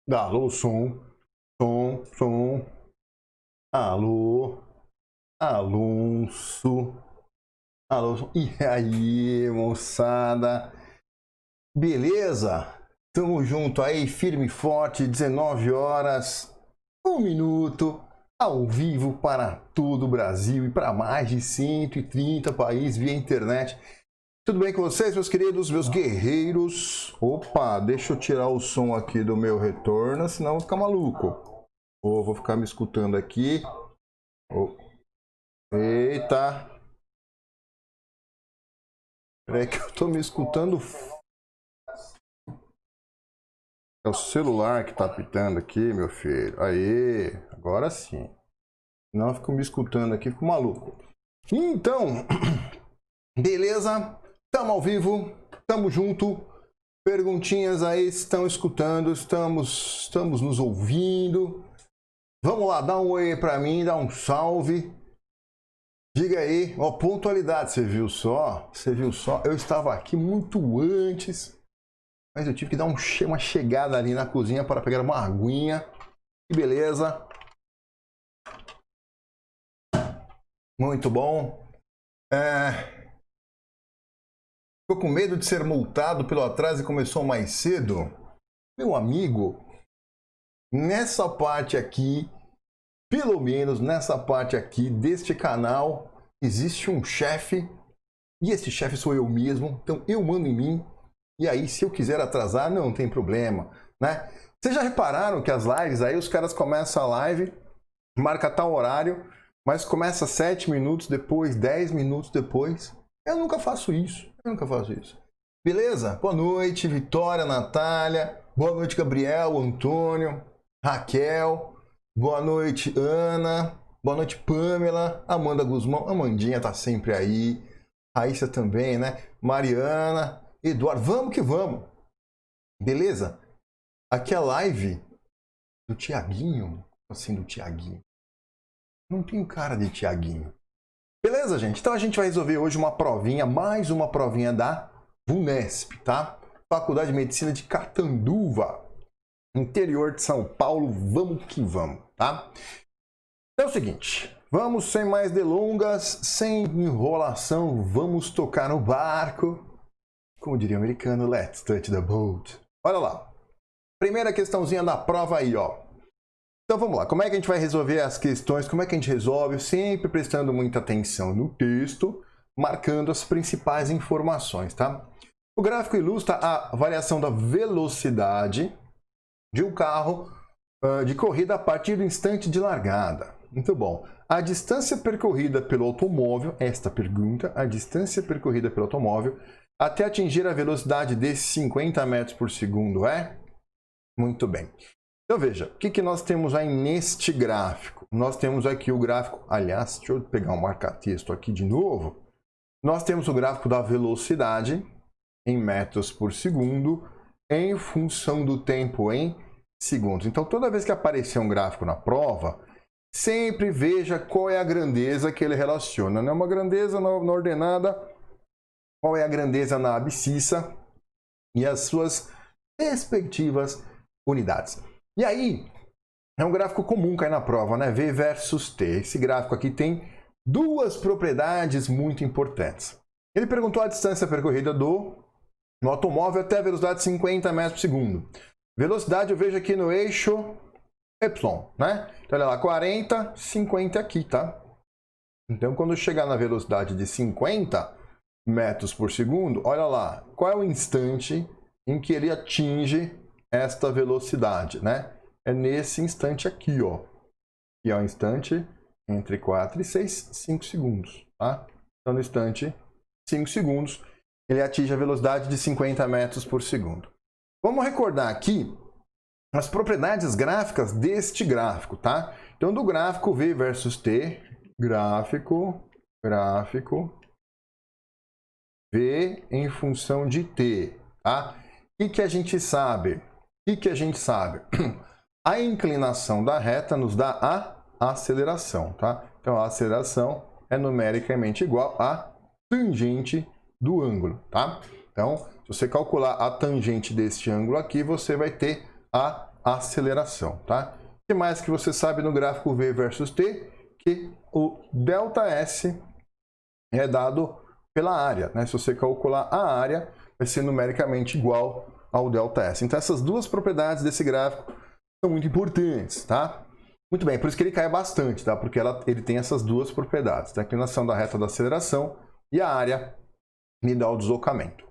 Alô, som. Alô, Alonso. Alô, som. E aí, moçada? Beleza? Tamo junto aí, firme e forte, 19 horas, 1 minuto, ao vivo para todo o Brasil e para mais de 130 países via internet. Tudo bem com vocês, meus queridos, meus guerreiros? Opa, deixa eu tirar o som aqui do meu retorno, senão eu vou ficar maluco. Vou ficar me escutando aqui. Eita. Peraí que eu tô me escutando. É o celular que tá apitando aqui, meu filho. Aê, agora sim. Não, eu fico me escutando aqui, fico maluco. Então, beleza? Tamo ao vivo, tamo junto. Perguntinhas aí, estão escutando, estamos nos ouvindo. Vamos lá, dá um oi pra mim, dá um salve. Diga aí, ó, pontualidade, você viu só? Você viu só? Eu estava aqui muito antes, mas eu tive que dar uma chegada ali na cozinha para pegar uma aguinha. Que beleza. Muito bom. Ficou com medo de ser multado pelo atraso e começou mais cedo? Meu amigo, nessa parte aqui, pelo menos nessa parte aqui deste canal, existe um chefe, e esse chefe sou eu mesmo, então eu mando em mim, e aí se eu quiser atrasar, não tem problema, né? Vocês já repararam que as lives, aí os caras começam a live, marca tal horário, mas começa 7 minutos depois, 10 minutos depois. Eu nunca faço isso. Beleza? Boa noite, Vitória, Natália. Boa noite, Gabriel, Antônio, Raquel. Boa noite, Ana. Boa noite, Pamela. Amanda Guzmão. Amandinha tá sempre aí. Raíssa também, né? Mariana. Eduardo. Vamos que vamos. Beleza? Aqui é a live do Tiaguinho. Assim, do Tiaguinho. Não tenho cara de Tiaguinho. Beleza, gente? Então a gente vai resolver hoje uma provinha, mais uma provinha da VUNESP, tá? Faculdade de Medicina de Catanduva, interior de São Paulo. Vamos que vamos, tá? Então é o seguinte, vamos sem mais delongas, sem enrolação, vamos tocar no barco. Como diria o americano, let's touch the boat. Olha lá. Primeira questãozinha da prova aí, ó. Então vamos lá, como é que a gente vai resolver as questões, como é que a gente resolve? Sempre prestando muita atenção no texto, marcando as principais informações, tá? O gráfico ilustra a variação da velocidade de um carro de corrida a partir do instante de largada. Muito bom. A distância percorrida pelo automóvel, esta pergunta, a distância percorrida pelo automóvel até atingir a velocidade de 50 metros por segundo é? Muito bem. Então veja, o que nós temos aí neste gráfico? Nós temos aqui o gráfico, aliás, deixa eu pegar um marca-texto aqui de novo. Nós temos o gráfico da velocidade em metros por segundo em função do tempo em segundos. Então toda vez que aparecer um gráfico na prova, sempre veja qual é a grandeza que ele relaciona. Não é uma grandeza na ordenada, qual é a grandeza na abscissa e as suas respectivas unidades. E aí, é um gráfico comum cair na prova, né? V versus T. Esse gráfico aqui tem duas propriedades muito importantes. Ele perguntou a distância percorrida no automóvel até a velocidade de 50 metros por segundo. Velocidade eu vejo aqui no eixo Y, né? Então, olha lá, 40, 50 aqui, tá? Então, quando chegar na velocidade de 50 metros por segundo, olha lá, qual é o instante em que ele atinge esta velocidade, né? É nesse instante aqui, ó. Que é o instante entre 4 e 6, 5 segundos, tá? Então, no instante 5 segundos, ele atinge a velocidade de 50 metros por segundo. Vamos recordar aqui as propriedades gráficas deste gráfico, tá? Então, do gráfico V versus T, gráfico, V em função de T, tá? O que a gente sabe? A inclinação da reta nos dá a aceleração, tá? Então, a aceleração é numericamente igual à tangente do ângulo, tá? Então, se você calcular a tangente deste ângulo aqui, você vai ter a aceleração, tá? O que mais que você sabe no gráfico V versus T? Que o ΔS é dado pela área, né? Se você calcular a área, vai ser numericamente igual ao ΔS. Então essas duas propriedades desse gráfico são muito importantes, tá? Muito bem, por isso que ele cai bastante, tá? Porque ele tem essas duas propriedades, tá? A inclinação da reta da aceleração e a área me dá o deslocamento.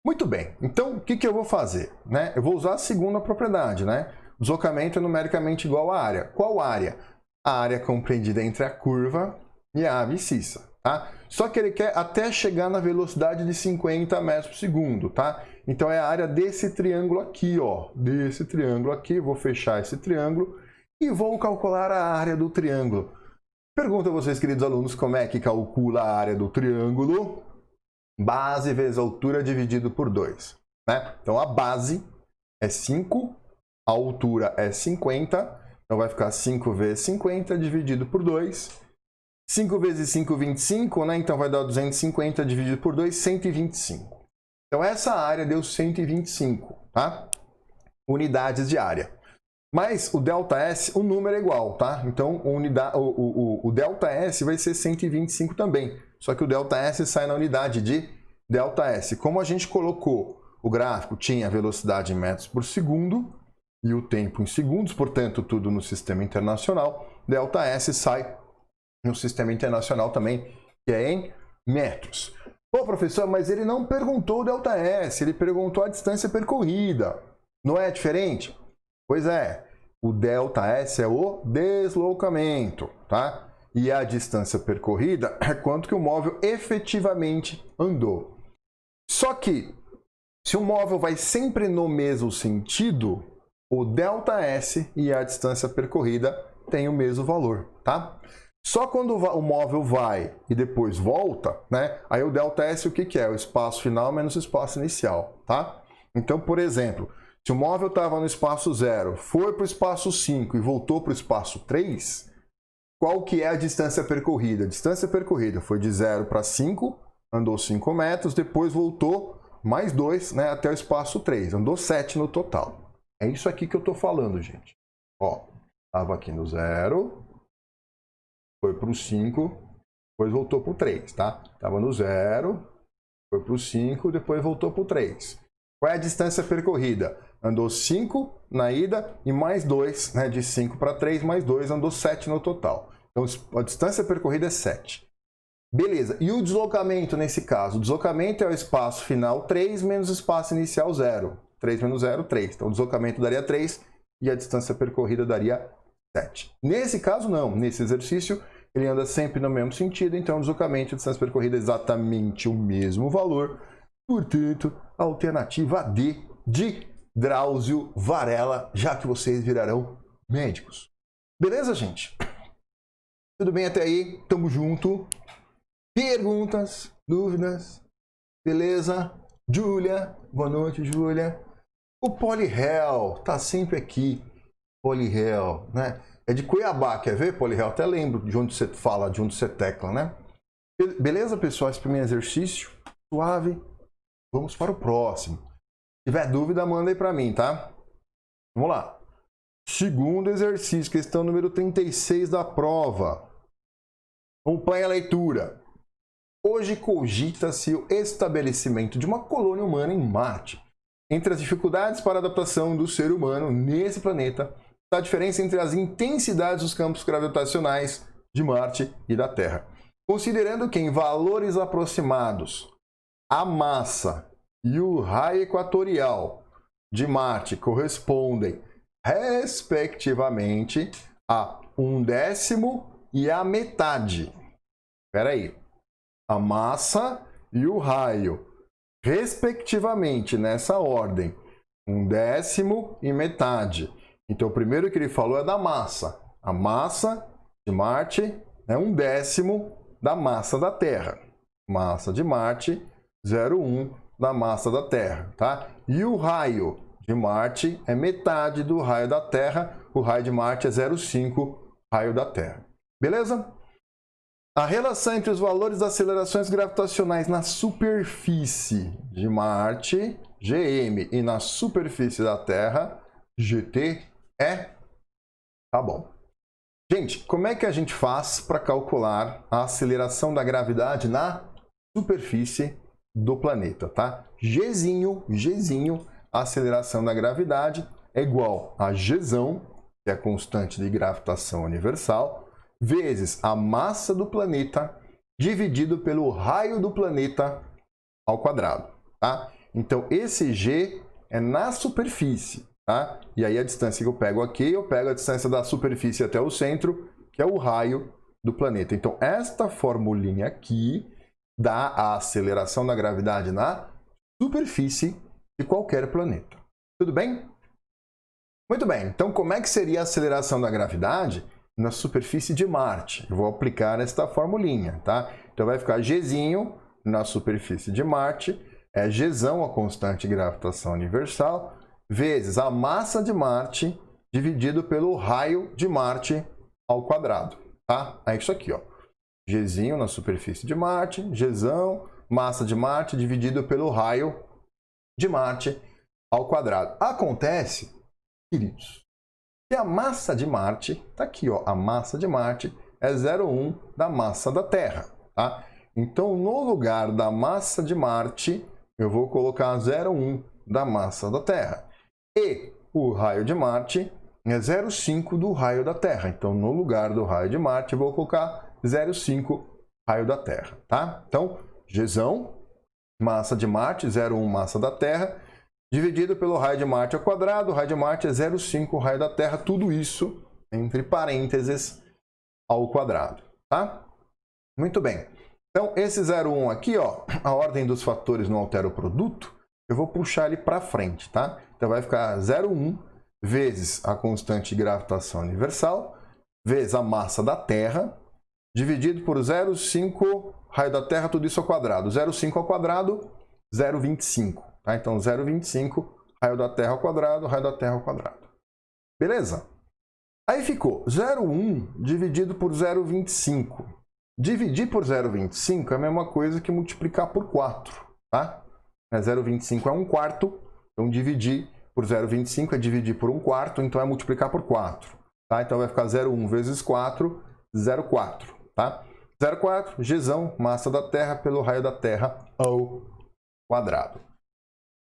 Muito bem, então o que eu vou fazer, né? Eu vou usar a segunda propriedade, né? O deslocamento é numericamente igual à área. Qual área? A área compreendida entre a curva e a abscissa, tá? Só que ele quer até chegar na velocidade de 50 metros por segundo, tá? Então é a área desse triângulo aqui, ó. Desse triângulo aqui, vou fechar esse triângulo e vou calcular a área do triângulo. Pergunto a vocês, queridos alunos, como é que calcula a área do triângulo? Base vezes altura dividido por 2, né? Então a base é 5, a altura é 50, então vai ficar 5 vezes 50 dividido por 2. 5 vezes 5, 25, né? Então vai dar 250 dividido por 2, 125. Então essa área deu 125, tá? Unidades de área. Mas o ΔS, o número é igual, tá? Então o ΔS vai ser 125 também. Só que o ΔS sai na unidade de ΔS. Como a gente colocou o gráfico, tinha a velocidade em metros por segundo e o tempo em segundos, portanto, tudo no sistema internacional, ΔS sai no sistema internacional também, que é em metros. Pô, professor, mas ele não perguntou o ΔS, ele perguntou a distância percorrida. Não é diferente? Pois é, o ΔS é o deslocamento, tá? E a distância percorrida é quanto que o móvel efetivamente andou. Só que, se o móvel vai sempre no mesmo sentido, o ΔS e a distância percorrida têm o mesmo valor, tá? Só quando o móvel vai e depois volta, né? Aí o ΔS o que é? O espaço final menos o espaço inicial, tá? Então, por exemplo, se o móvel estava no espaço 0, foi para o espaço 5 e voltou para o espaço 3, qual que é a distância percorrida? A distância percorrida foi de 0 para 5, andou 5 metros, depois voltou mais 2, né, até o espaço 3, andou 7 no total. É isso aqui que eu estou falando, gente. Ó, estava aqui no 0, foi para o 5, depois voltou para o 3, tá? Estava no 0, foi para o 5, depois voltou para o 3. Qual é a distância percorrida? Andou 5 na ida e mais 2, né? De 5 para 3, mais 2, andou 7 no total. Então, a distância percorrida é 7. Beleza, e o deslocamento nesse caso? O deslocamento é o espaço final 3 menos o espaço inicial 0. 3 menos 0, 3. Então, o deslocamento daria 3 e a distância percorrida daria 7. Nesse caso, não. Nesse exercício, ele anda sempre no mesmo sentido, então o deslocamento e a distância percorrida é exatamente o mesmo valor. Portanto, a alternativa D de Drauzio Varela, já que vocês virarão médicos. Beleza, gente? Tudo bem até aí? Tamo junto. Perguntas? Dúvidas? Beleza? Júlia, boa noite, Júlia. O Polihel tá sempre aqui. Polihel, né? É de Cuiabá, quer ver, Polihel? Até lembro de onde você fala, de onde você tecla, né? Beleza, pessoal? Esse primeiro exercício, suave. Vamos para o próximo. Se tiver dúvida, manda aí para mim, tá? Vamos lá. Segundo exercício, questão número 36 da prova. Acompanhe a leitura. Hoje cogita-se o estabelecimento de uma colônia humana em Marte. Entre as dificuldades para a adaptação do ser humano nesse planeta, está a diferença entre as intensidades dos campos gravitacionais de Marte e da Terra. Considerando que em valores aproximados, a massa e o raio equatorial de Marte correspondem, respectivamente, a 1/10 e a metade. Espera aí. A massa e o raio, respectivamente, nessa ordem, 1/10 e metade. Então, o primeiro que ele falou é da massa. A massa de Marte é 1/10 da massa da Terra. Massa de Marte, 0,1 da massa da Terra, tá? E o raio de Marte é metade do raio da Terra. O raio de Marte é 0,5 raio da Terra. Beleza? A relação entre os valores das acelerações gravitacionais na superfície de Marte, GM, e na superfície da Terra, GT, É? Tá bom. Gente, como é que a gente faz para calcular a aceleração da gravidade na superfície do planeta, tá? Gzinho, a aceleração da gravidade é igual a Gzão, que é a constante de gravitação universal, vezes a massa do planeta dividido pelo raio do planeta ao quadrado, tá? Então, esse G é na superfície, tá? E aí a distância que eu pego aqui, eu pego a distância da superfície até o centro, que é o raio do planeta. Então, esta formulinha aqui dá a aceleração da gravidade na superfície de qualquer planeta. Tudo bem? Muito bem. Então, como é que seria a aceleração da gravidade na superfície de Marte? Eu vou aplicar esta formulinha, tá? Então, vai ficar Gzinho na superfície de Marte, é Gzão, a constante de gravitação universal, vezes a massa de Marte dividido pelo raio de Marte ao quadrado, tá? É isso aqui, ó. Gzinho na superfície de Marte, Gzão, massa de Marte dividido pelo raio de Marte ao quadrado. Acontece, queridos, que a massa de Marte, tá aqui, ó, a massa de Marte é 0,1 da massa da Terra, tá? Então, no lugar da massa de Marte, eu vou colocar 0,1 da massa da Terra. E o raio de Marte é 0,5 do raio da Terra. Então, no lugar do raio de Marte, eu vou colocar 0,5 raio da Terra, tá? Então, Gzão, massa de Marte, 0,1 massa da Terra, dividido pelo raio de Marte ao quadrado. O raio de Marte é 0,5 raio da Terra. Tudo isso entre parênteses ao quadrado, tá? Muito bem. Então, esse 0,1 aqui, ó, a ordem dos fatores não altera o produto, eu vou puxar ele para frente, tá? Então, vai ficar 0,1 vezes a constante de gravitação universal, vezes a massa da Terra, dividido por 0,5 raio da Terra, tudo isso ao quadrado. 0,5 ao quadrado, 0,25. Tá? Então, 0,25 raio da Terra ao quadrado, raio da Terra ao quadrado. Beleza? Aí ficou 0,1 dividido por 0,25. Dividir por 0,25 é a mesma coisa que multiplicar por 4. Tá? 0,25 é 1/4, então dividir por 0,25 é dividir por 1/4, então é multiplicar por 4. Tá? Então vai ficar 0,1 vezes 4, 0,4. Tá? 0,4, Gzão, massa da Terra pelo raio da Terra ao quadrado.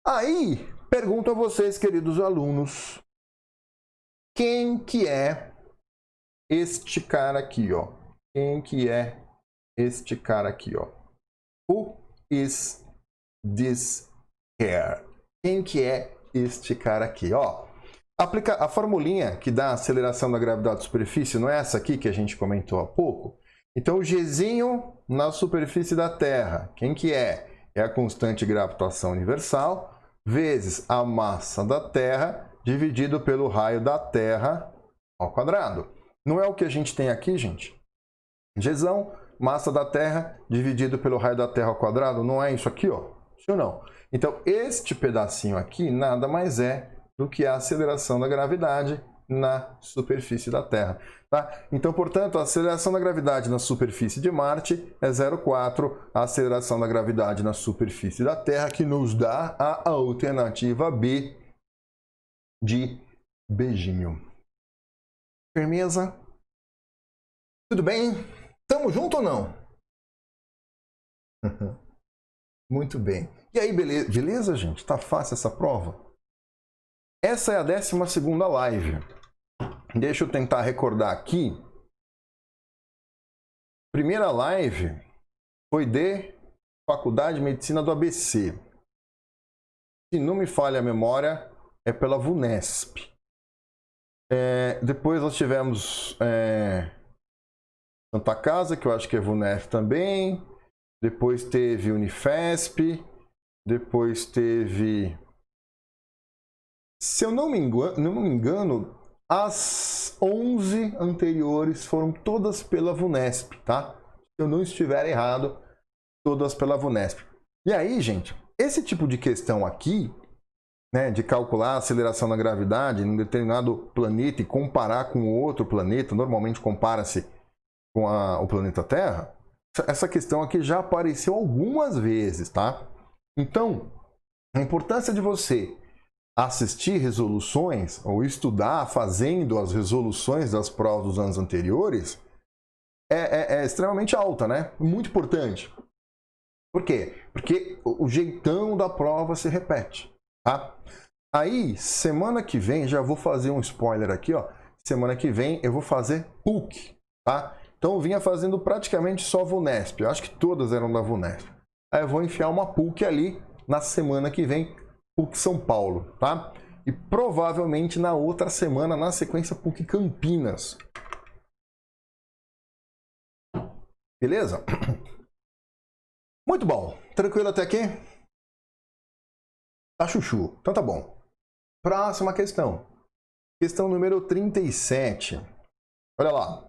Aí, pergunto a vocês, queridos alunos, quem que é este cara aqui, ó? Quem que é este cara aqui, ó? Who is this here? Quem que é este cara aqui, ó? Aplica a formulinha que dá a aceleração da gravidade da superfície, não é essa aqui que a gente comentou há pouco? Então, o Gzinho na superfície da Terra, quem que é? É a constante de gravitação universal, vezes a massa da Terra, dividido pelo raio da Terra ao quadrado. Não é o que a gente tem aqui, gente? Gzão, massa da Terra, dividido pelo raio da Terra ao quadrado, não é isso aqui, ó? Isso não. Então, este pedacinho aqui nada mais é do que a aceleração da gravidade na superfície da Terra. Tá? Então, portanto, a aceleração da gravidade na superfície de Marte é 0,4, a aceleração da gravidade na superfície da Terra, que nos dá a alternativa B de beijinho. Firmeza? Tudo bem? Tamo junto ou não? Muito bem. E aí, beleza, gente? Tá fácil essa prova? Essa é a 12ª live. Deixa eu tentar recordar aqui. Primeira live foi de Faculdade de Medicina do ABC. Se não me falha a memória, é pela VUNESP. Depois nós tivemos Santa Casa, que eu acho que é VUNESP também. Depois teve Unifesp. Depois teve... Se eu não me engano, as 11 anteriores foram todas pela VUNESP, tá? Se eu não estiver errado, todas pela VUNESP. E aí, gente, esse tipo de questão aqui, né, de calcular a aceleração da gravidade em um determinado planeta e comparar com outro planeta, normalmente compara-se com o planeta Terra, essa questão aqui já apareceu algumas vezes, tá? Então, a importância de você assistir resoluções ou estudar fazendo as resoluções das provas dos anos anteriores é extremamente alta, né? Muito importante. Por quê? Porque o jeitão da prova se repete, tá? Aí, semana que vem, já vou fazer um spoiler aqui, ó. Semana que vem eu vou fazer PUC, tá? Então eu vinha fazendo praticamente só VUNESP. Eu acho que todas eram da VUNESP. Aí eu vou enfiar uma PUC ali na semana que vem, PUC São Paulo, tá? E provavelmente na outra semana, na sequência, PUC Campinas. Beleza? Muito bom. Tranquilo até aqui? Tá chuchu. Então tá bom. Próxima questão. Questão número 37. Olha lá.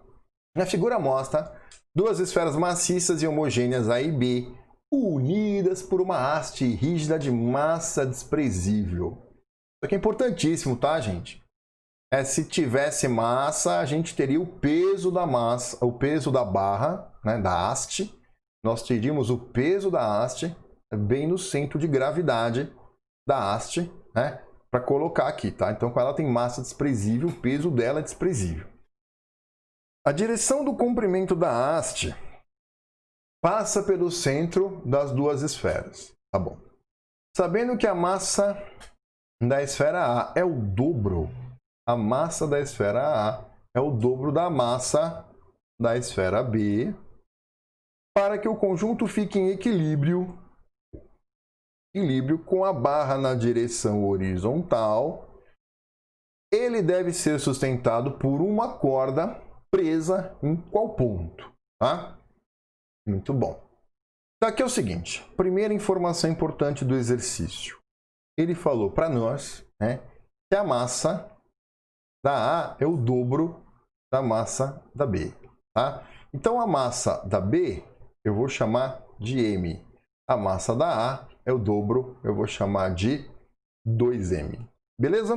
A figura mostra duas esferas maciças e homogêneas A e B unidas por uma haste rígida de massa desprezível. Isso aqui é importantíssimo, tá, gente? Se tivesse massa, a gente teria o peso da massa, o peso da barra, né, da haste. Nós teríamos o peso da haste bem no centro de gravidade da haste, né, para colocar aqui, tá? Então, quando ela tem massa desprezível, o peso dela é desprezível. A direção do comprimento da haste passa pelo centro das duas esferas, tá bom? Sabendo que a massa da esfera A é o dobro, a massa da esfera A é o dobro da massa da esfera B, para que o conjunto fique em equilíbrio com a barra na direção horizontal, ele deve ser sustentado por uma corda presa em qual ponto, tá? Muito bom. Daqui é o seguinte, primeira informação importante do exercício. Ele falou para nós, né, que a massa da A é o dobro da massa da B, tá? Então a massa da B eu vou chamar de M. A massa da A é o dobro, eu vou chamar de 2M. Beleza?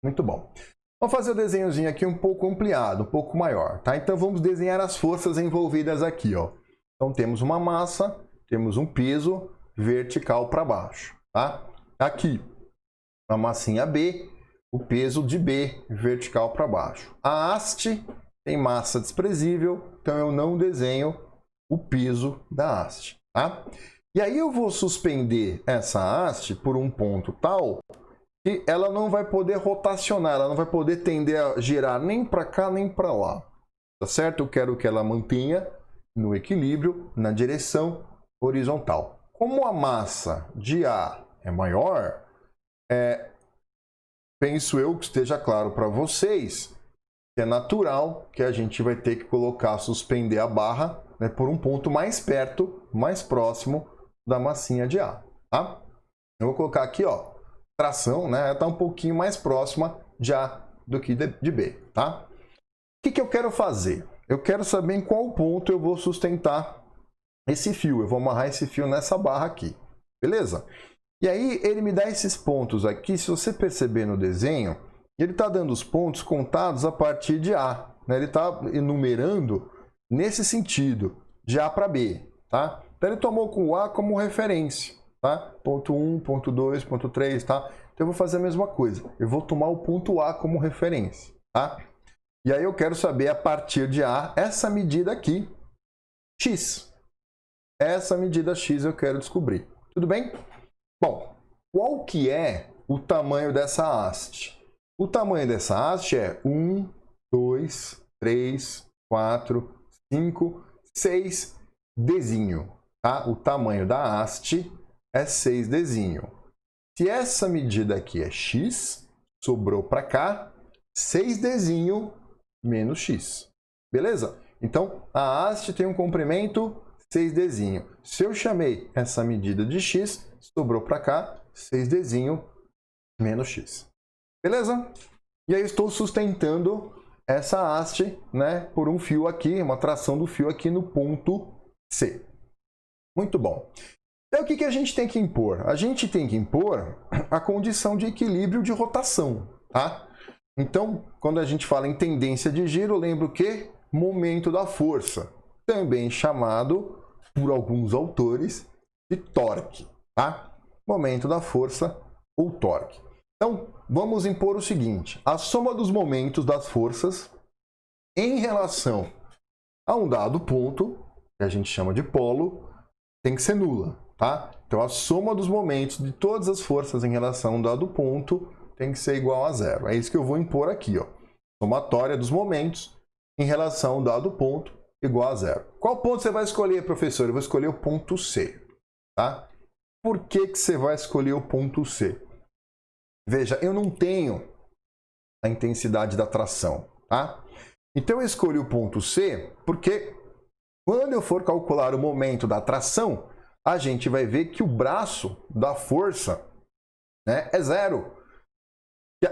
Muito bom. Vamos fazer o desenhozinho aqui um pouco ampliado, um pouco maior, tá? Então vamos desenhar as forças envolvidas aqui, ó. Então temos uma massa, temos um peso vertical para baixo, tá? Aqui, a massinha B, o peso de B vertical para baixo. A haste tem massa desprezível, então eu não desenho o peso da haste, tá? E aí eu vou suspender essa haste por um ponto tal que ela não vai poder rotacionar, ela não vai poder tender a girar nem para cá nem para lá, tá certo? Eu quero que ela mantenha no equilíbrio, na direção horizontal. Como a massa de A é maior, penso eu que esteja claro para vocês que é natural que a gente vai ter que suspender a barra, né, por um ponto mais perto, mais próximo da massinha de A, tá? Eu vou colocar aqui, ó, tração, né, está um pouquinho mais próxima de A do que de B, tá? O que eu quero fazer? Eu quero saber em qual ponto eu vou sustentar esse fio. Eu vou amarrar esse fio nessa barra aqui, beleza? E aí ele me dá esses pontos aqui. Se você perceber no desenho, ele está dando os pontos contados a partir de A, né? Ele está enumerando nesse sentido, de A para B, tá? Então ele tomou com o A como referência, tá? Ponto 1, ponto 2, ponto 3, tá? Então eu vou fazer a mesma coisa. Eu vou tomar o ponto A como referência, tá? E aí eu quero saber a partir de A, essa medida aqui, X. Essa medida X eu quero descobrir. Tudo bem? Bom, qual que é o tamanho dessa haste? O tamanho dessa haste é 1, 2, 3, 4, 5, 6 dezinho. Tá? O tamanho da haste é 6 dezinho. Se essa medida aqui é X, sobrou para cá 6 dezinho menos X. Beleza? Então, a haste tem um comprimento 6 dezinho. Se eu chamei essa medida de X, sobrou para cá 6 dezinho menos X. Beleza? E aí estou sustentando essa haste, né, por um fio aqui, uma tração do fio aqui no ponto C. Muito bom. Então o que a gente tem que impor? A gente tem que impor a condição de equilíbrio de rotação, tá? Então, quando a gente fala em tendência de giro, lembro que momento da força, também chamado por alguns autores de torque, tá? Momento da força ou torque. Então, vamos impor o seguinte: a soma dos momentos das forças em relação a um dado ponto, que a gente chama de polo, tem que ser nula, tá? Então, a soma dos momentos de todas as forças em relação a um dado ponto tem que ser igual a zero. É isso que eu vou impor aqui, ó. Somatória dos momentos em relação a um dado ponto igual a zero. Qual ponto você vai escolher, professor? Eu vou escolher o ponto C, tá? Por que que você vai escolher o ponto C? Veja, eu não tenho a intensidade da tração, tá? Então eu escolhi o ponto C porque quando eu for calcular o momento da tração, a gente vai ver que o braço da força, né, é zero.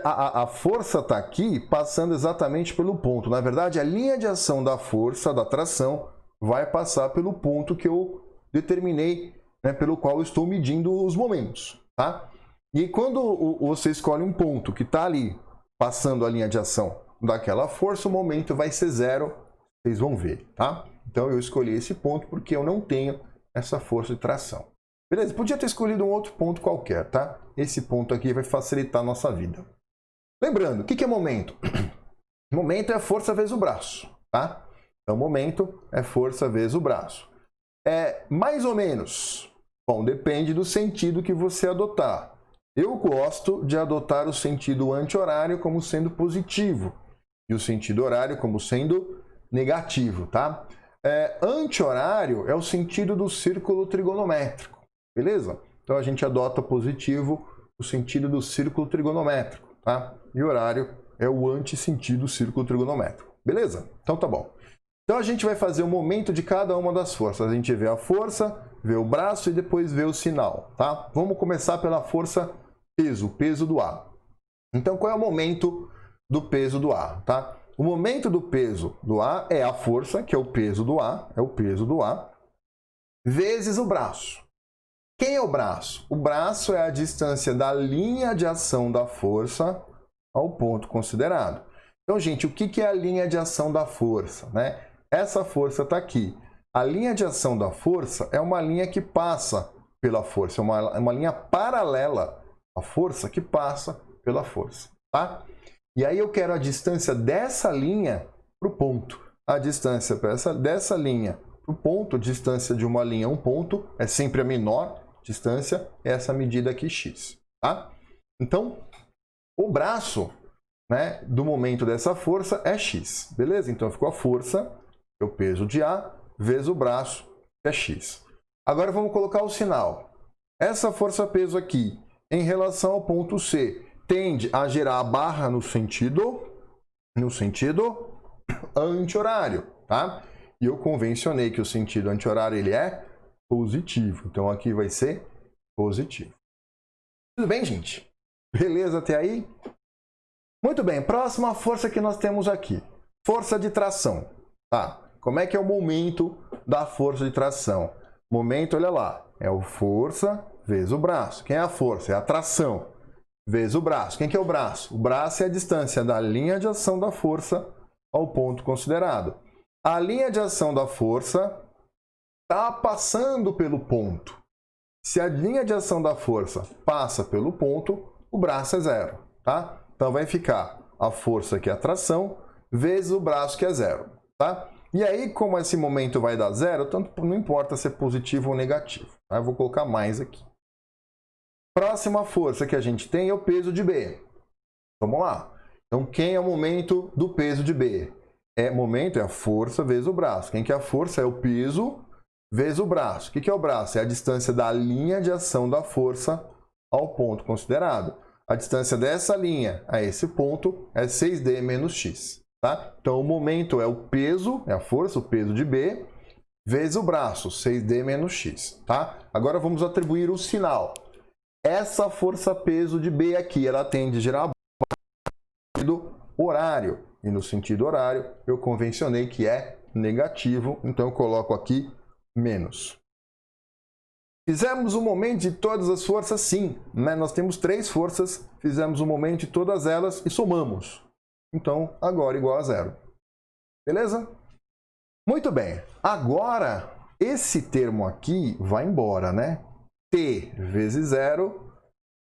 A força está aqui passando exatamente pelo ponto. Na verdade, a linha de ação da força, da tração, vai passar pelo ponto que eu determinei, né, pelo qual eu estou medindo os momentos, tá? E quando você escolhe um ponto que está ali, passando a linha de ação daquela força, o momento vai ser zero, vocês vão ver, tá? Então eu escolhi esse ponto porque eu não tenho essa força de tração. Beleza? Podia ter escolhido um outro ponto qualquer, tá? Esse ponto aqui vai facilitar a nossa vida. Lembrando, o que é momento? Momento é força vezes o braço, tá? Então, momento é força vezes o braço. É mais ou menos. Bom, depende do sentido que você adotar. Eu gosto de adotar o sentido anti-horário como sendo positivo e o sentido horário como sendo negativo, tá? Anti-horário é o sentido do círculo trigonométrico, beleza? Então, a gente adota positivo o sentido do círculo trigonométrico, tá? E horário é o antissentido do círculo trigonométrico. Beleza? Então tá bom. Então a gente vai fazer o momento de cada uma das forças. A gente vê a força, vê o braço e depois vê o sinal, tá? Vamos começar pela força peso, peso do ar. Então qual é o momento do peso do ar, tá? O momento do peso do ar é a força, que é o peso do ar, vezes o braço. Quem é o braço? O braço é a distância da linha de ação da força ao ponto considerado. Então, gente, o que é a linha de ação da força, né? Essa força está aqui. A linha de ação da força é uma linha que passa pela força, é uma linha paralela à força que passa pela força, tá? E aí eu quero a distância dessa linha para o ponto. A distância dessa linha para o ponto, a distância de uma linha a um ponto, é sempre a menor distância, é essa medida aqui, x, tá? Então, o braço, né, do momento dessa força é x, beleza? Então, ficou a força, que é o peso de A, vezes o braço, que é x. Agora, vamos colocar o sinal. Essa força-peso aqui, em relação ao ponto C, tende a gerar a barra no sentido anti-horário, tá? E eu convencionei que o sentido anti-horário ele é positivo. Então, aqui vai ser positivo. Tudo bem, gente? Beleza até aí? Muito bem. Próxima força que nós temos aqui. Força de tração. Tá? Como é que é o momento da força de tração? Momento, olha lá. É o força vezes o braço. Quem é a força? É a tração. Vezes o braço. Quem que é o braço? O braço é a distância da linha de ação da força ao ponto considerado. A linha de ação da força está passando pelo ponto. Se a linha de ação da força passa pelo ponto, o braço é zero, tá? Então vai ficar a força que é a tração vezes o braço que é zero, tá? E aí, como esse momento vai dar zero, tanto não importa se é positivo ou negativo, tá? Eu vou colocar mais aqui. Próxima força que a gente tem é o peso de B. Vamos lá. Então, quem é o momento do peso de B? Momento é a força vezes o braço. Quem que é a força? É o peso vezes o braço. O que é o braço? É a distância da linha de ação da força ao ponto considerado. A distância dessa linha a esse ponto é 6D menos x. Tá? Então, o momento é o peso, é a força, o peso de B, vezes o braço, 6D menos x. Tá? Agora, vamos atribuir o sinal. Essa força-peso de B aqui, ela tende a gerar no sentido horário. E no sentido horário, eu convencionei que é negativo, então eu coloco aqui menos. Fizemos o momento de todas as forças? Sim. Né? Nós temos 3 forças, fizemos o momento de todas elas e somamos. Então, agora igual a zero. Beleza? Muito bem. Agora, esse termo aqui vai embora, né? T vezes zero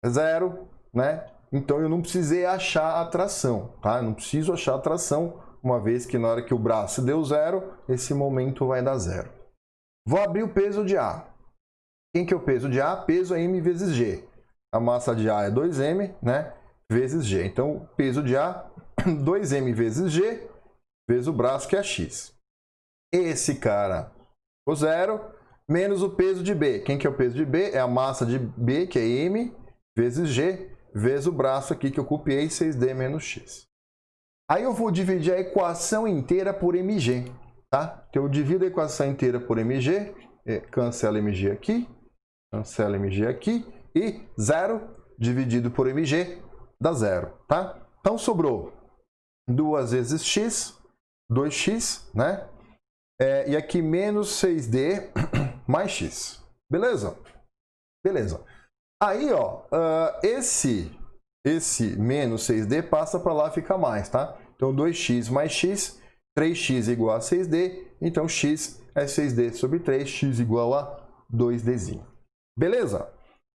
é zero, né? então eu não precisei achar a tração, tá? Eu não preciso achar a tração, uma vez que na hora que o braço deu 0, esse momento vai dar 0. Vou abrir o peso de A. Quem que é o peso de A? Peso é M vezes G. A massa de A é 2M, né? Vezes G. Então, o peso de A, 2M vezes G, vezes o braço, que é X. Esse cara, o 0, menos o peso de B. Quem que é o peso de B? É a massa de B, que é M, vezes G, vezes o braço aqui que eu copiei, 6D menos X. Aí eu vou dividir a equação inteira por mg, tá? Então eu divido a equação inteira por mg, cancela mg aqui, cancela mg aqui, e 0 dividido por mg dá 0, tá? Então sobrou 2 vezes x, 2x, né? E aqui menos 6D mais x. Beleza? Beleza. Aí, ó, esse menos 6D passa para lá, fica mais, tá? Então 2x mais x, 3x igual a 6D, então x é 6D sobre 3, x igual a 2Dzinho. Beleza?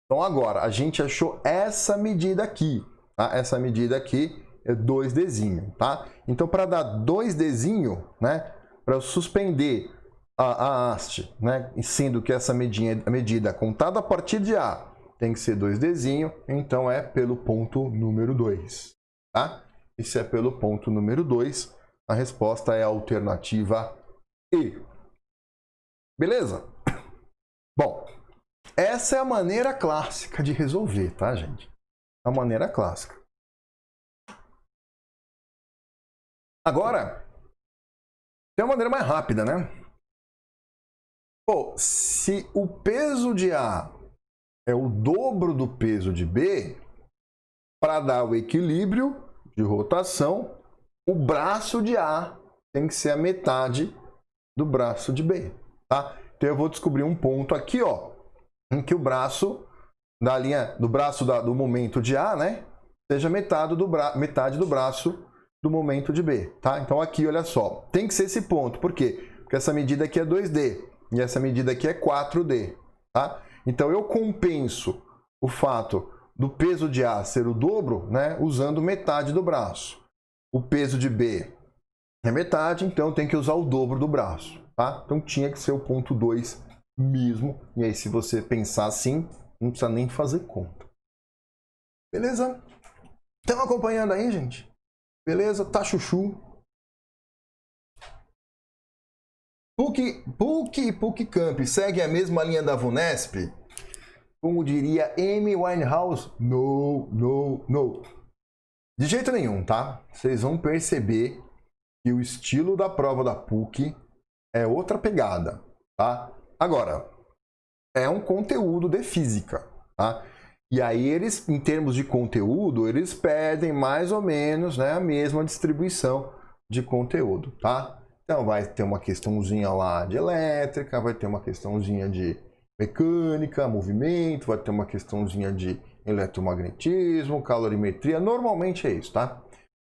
Então agora, a gente achou essa medida aqui, tá? Essa medida aqui é 2Dzinho, tá? Então para dar 2Dzinho, né? Para eu suspender a haste, né? Sendo que essa medida contada a partir de A tem que ser 2Dzinho, então é pelo ponto número 2, tá? E se é pelo ponto número 2, a resposta é a alternativa E. Beleza? Bom, essa é a maneira clássica de resolver, tá, gente? A maneira clássica. Agora, tem uma maneira mais rápida, né? Pô, se o peso de A é o dobro do peso de B, para dar o equilíbrio de rotação, o braço de A tem que ser a metade do braço de B, tá? Então eu vou descobrir um ponto aqui, ó, em que o braço da linha do braço do momento de A, né, seja metade do braço do momento de B, tá? Então aqui, olha só, tem que ser esse ponto. Por quê? Porque essa medida aqui é 2D e essa medida aqui é 4D, tá? Então eu compenso o fato do peso de A ser o dobro, né, usando metade do braço. O peso de B é metade, então tem que usar o dobro do braço, tá? Então tinha que ser o ponto 2 mesmo. E aí, se você pensar assim, não precisa nem fazer conta. Beleza? Estão acompanhando aí, gente? Beleza? Tá chuchu? PUC Camp segue a mesma linha da VUNESP? Como diria Amy Winehouse, no, no, no. De jeito nenhum, tá? Vocês vão perceber que o estilo da prova da PUC é outra pegada, tá? Agora, é um conteúdo de física, tá? E aí eles, em termos de conteúdo, eles pedem mais ou menos, né, a mesma distribuição de conteúdo, tá? Então vai ter uma questãozinha lá de elétrica, vai ter uma questãozinha de mecânica, movimento, vai ter uma questãozinha de eletromagnetismo, calorimetria, normalmente é isso, tá?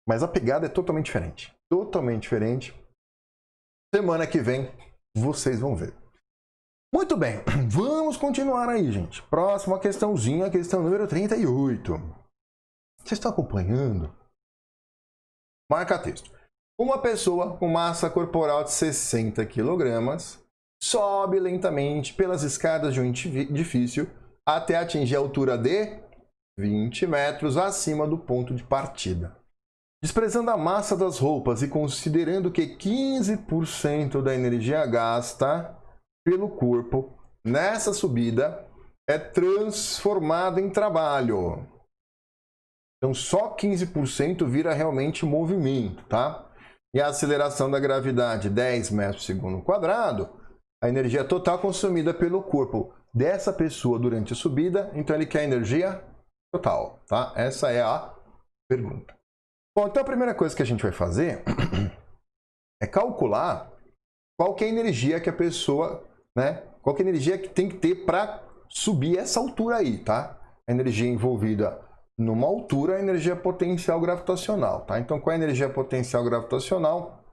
Mas a pegada é totalmente diferente, totalmente diferente. Semana que vem vocês vão ver. Muito bem, vamos continuar aí, gente. Próxima questãozinha, questão número 38. Vocês estão acompanhando? Marca texto. Uma pessoa com massa corporal de 60 kg sobe lentamente pelas escadas de um edifício até atingir a altura de 20 metros acima do ponto de partida. Desprezando a massa das roupas e considerando que 15% da energia gasta pelo corpo nessa subida é transformada em trabalho. Então só 15% vira realmente movimento, tá? E a aceleração da gravidade 10 metros por segundo quadrado, a energia total consumida pelo corpo dessa pessoa durante a subida, então ele quer energia total, tá? Essa é a pergunta. Bom, então a primeira coisa que a gente vai fazer é calcular qual que é a energia que a pessoa, né? Qual que é a energia que tem que ter para subir essa altura aí, tá? A energia envolvida numa altura é a energia potencial gravitacional, tá? Então, qual é a energia potencial gravitacional?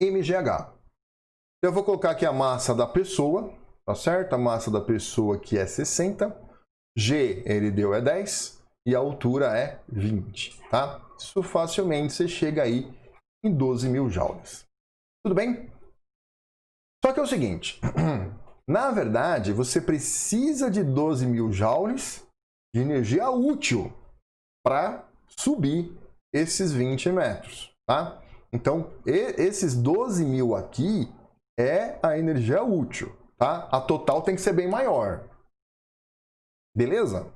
mgh. Eu vou colocar aqui a massa da pessoa, tá certo? A massa da pessoa que é 60. G, ele deu é 10. e a altura é 20, tá? Isso facilmente você chega aí em 12 mil joules. Tudo bem? Só que é o seguinte, na verdade, você precisa de 12 mil joules de energia útil para subir esses 20 metros, tá? Então, esses 12 mil aqui é a energia útil, tá? A total tem que ser bem maior. Beleza?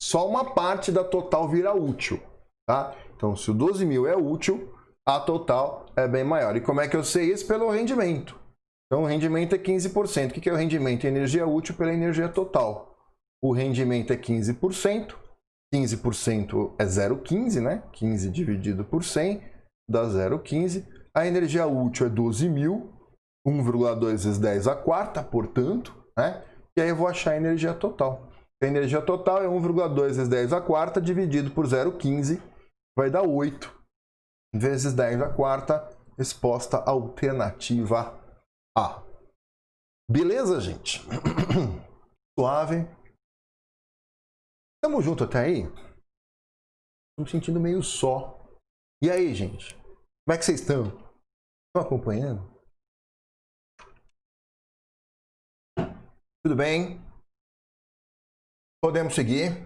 Só uma parte da total vira útil, tá? Então, se o 12 mil é útil, a total é bem maior. E como é que eu sei isso? Pelo rendimento. Então, o rendimento é 15%. O que é o rendimento? Energia útil pela energia total. O rendimento é 15%. 15% é 0,15, né? 15 dividido por 100 dá 0,15. A energia útil é 12 mil. 1,2 vezes 10 a quarta, portanto, né? E aí eu vou achar a energia total. A energia total é 1,2 vezes 10 a quarta dividido por 0,15. Vai dar 8 vezes 10 a quarta. Resposta alternativa A. Beleza, gente? Suave. Tamo junto até aí? Tô me sentindo meio só. E aí, gente? Como é que vocês estão? Estão acompanhando? Tudo bem? Podemos seguir?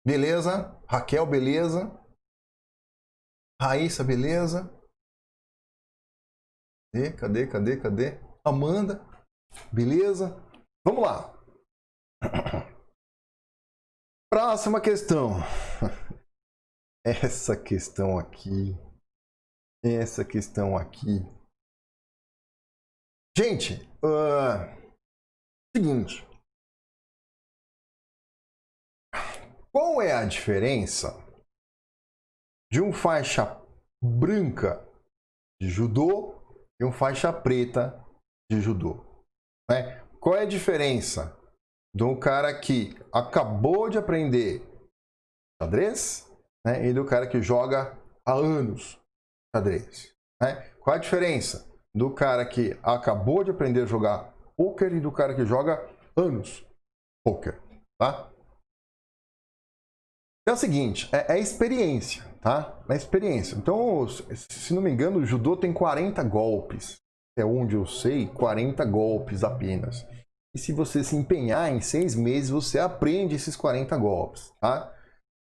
Beleza? Raquel, beleza? Raíssa, beleza? Cadê? Amanda, beleza? Vamos lá. Próxima questão. Essa questão aqui. Gente, seguinte. Qual é a diferença de um faixa branca de judô e um faixa preta de judô? Né? Qual é a diferença de um cara que acabou de aprender xadrez, né, e do cara que joga há anos xadrez? Né? Qual é a diferença do cara que acabou de aprender a jogar poker e do cara que joga anos poker? Tá? É o seguinte, é experiência, tá? É experiência. Então, se não me engano, o judô tem 40 golpes. É onde eu sei, 40 golpes apenas. E se você se empenhar em 6 meses, você aprende esses 40 golpes, tá?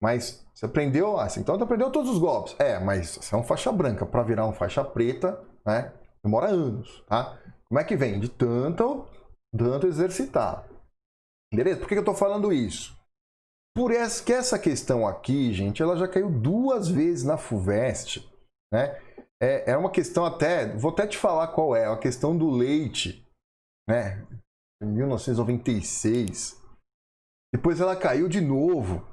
Mas você aprendeu, então você aprendeu todos os golpes. Mas você é um faixa branca. Para virar um faixa preta, né? Demora anos, tá? Como é que vem? De tanto exercitar. Beleza? Por que eu tô falando isso? Por essa questão aqui, gente, ela já caiu 2 vezes na FUVEST, né? É uma questão vou até te falar qual é, a questão do leite, né? Em 1996. Depois ela caiu de novo,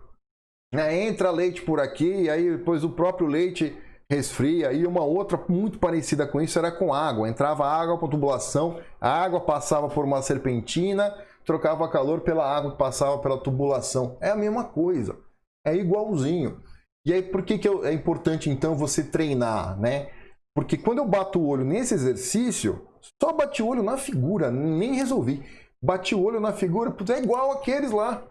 né? Entra leite por aqui, e aí depois o próprio leite resfria, e uma outra muito parecida com isso era com água. Entrava água para a tubulação, a água passava por uma serpentina, trocava calor pela água que passava pela tubulação. É a mesma coisa. É igualzinho. E aí, por que é importante, então, você treinar, né? Porque quando eu bato o olho nesse exercício, só bati o olho na figura, nem resolvi. Bati o olho na figura, é igual aqueles lá.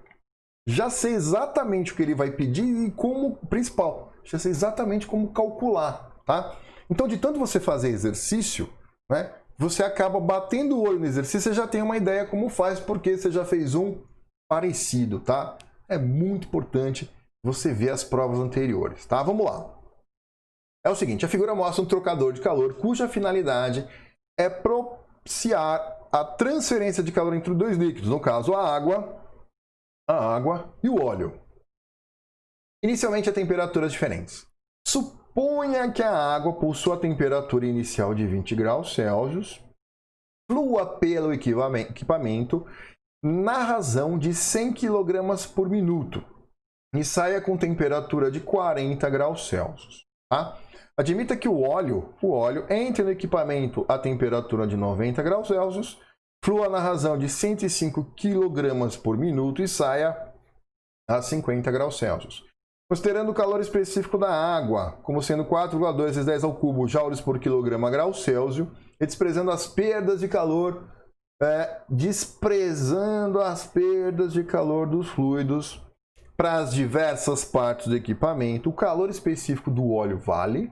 Já sei exatamente o que ele vai pedir e como, principal, já sei exatamente como calcular, tá? Então, de tanto você fazer exercício, né? Você acaba batendo o olho no exercício, você já tem uma ideia como faz, porque você já fez um parecido, tá? É muito importante você ver as provas anteriores, tá? Vamos lá. É o seguinte, a figura mostra um trocador de calor cuja finalidade é propiciar a transferência de calor entre dois líquidos, no caso a água e o óleo. Inicialmente a temperaturas diferentes. Suponha que a água possua a temperatura inicial de 20 graus Celsius, flua pelo equipamento na razão de 100 kg por minuto e saia com temperatura de 40 graus Celsius. Tá? Admita que o óleo entre no equipamento a temperatura de 90 graus Celsius, flua na razão de 105 kg por minuto e saia a 50 graus Celsius. Considerando o calor específico da água, como sendo 4,2 vezes 10 ao cubo joules por quilograma grau Celsius, e desprezando as perdas de calor, dos fluidos, para as diversas partes do equipamento, o calor específico do óleo vale?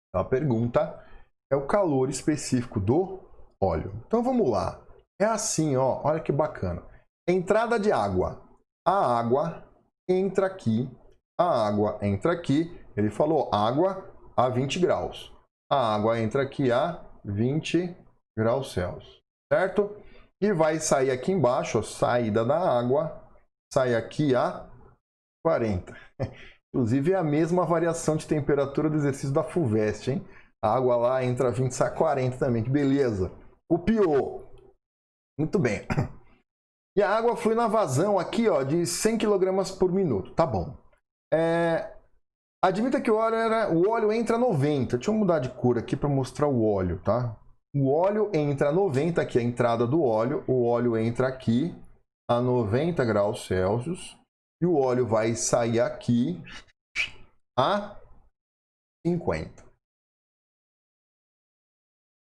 Então a pergunta é o calor específico do óleo. Então vamos lá. É assim, ó, olha que bacana. Entrada de água. A água entra aqui, a água entra aqui. Ele falou água a 20 graus. A água entra aqui a 20 graus Celsius, certo? E vai sair aqui embaixo, ó, saída da água, sai aqui a 40. Inclusive é a mesma variação de temperatura do exercício da FUVEST, hein? A água lá entra a 20 e sai 40 também, que beleza. Copiou. Muito bem. E a água flui na vazão aqui, ó, de 100 kg por minuto. Tá bom. Admita que o óleo entra a 90. Deixa eu mudar de cor aqui para mostrar o óleo, tá? O óleo entra a 90, aqui é a entrada do óleo. O óleo entra aqui a 90 graus Celsius. E o óleo vai sair aqui a 50.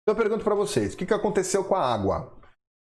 Então eu pergunto para vocês, o que aconteceu com a água?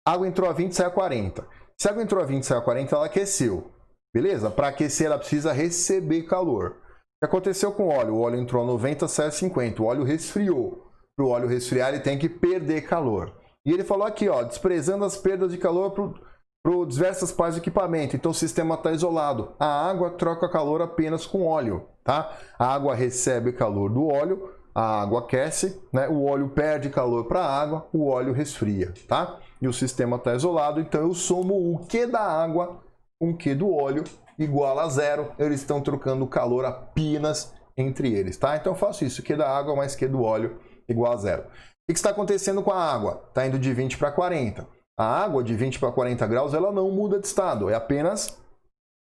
A água entrou a 20 e saiu a 40. Se a água entrou a 20 e saiu a 40, ela aqueceu. Beleza? Para aquecer, ela precisa receber calor. O que aconteceu com o óleo? O óleo entrou a 90, saiu a 50. O óleo resfriou. Para o óleo resfriar, ele tem que perder calor. E ele falou aqui, ó, desprezando as perdas de calor para diversas partes do equipamento. Então o sistema está isolado. A água troca calor apenas com óleo, tá? A água recebe calor do óleo, a água aquece, né? O óleo perde calor para a água, o óleo resfria, tá? E o sistema está isolado, então eu somo o Q da água com o Q do óleo igual a zero. Eles estão trocando calor apenas entre eles, tá? Então eu faço isso, Q da água mais Q do óleo igual a zero. O que está acontecendo com a água? Está indo de 20 para 40. A água de 20 para 40 graus, ela não muda de estado, é apenas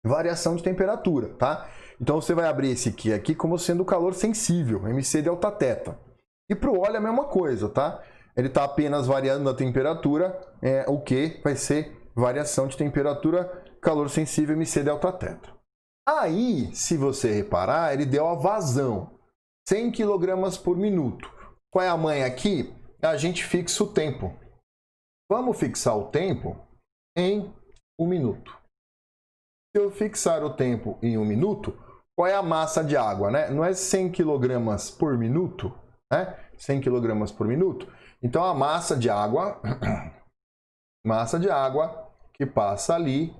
variação de temperatura, tá? Então você vai abrir esse Q aqui como sendo calor sensível, MC delta θ. E para o óleo é a mesma coisa, tá? Ele está apenas variando a temperatura, o Q vai ser variação de temperatura, calor sensível, MC delta θ. Aí, se você reparar, ele deu a vazão, 100 kg por minuto. Qual é a manha aqui? A gente fixa o tempo. Vamos fixar o tempo em 1 minuto. Se eu fixar o tempo em 1 minuto, qual é a massa de água, né? Não é 100 kg por minuto, né? 100 kg por minuto. Então a massa de água que passa ali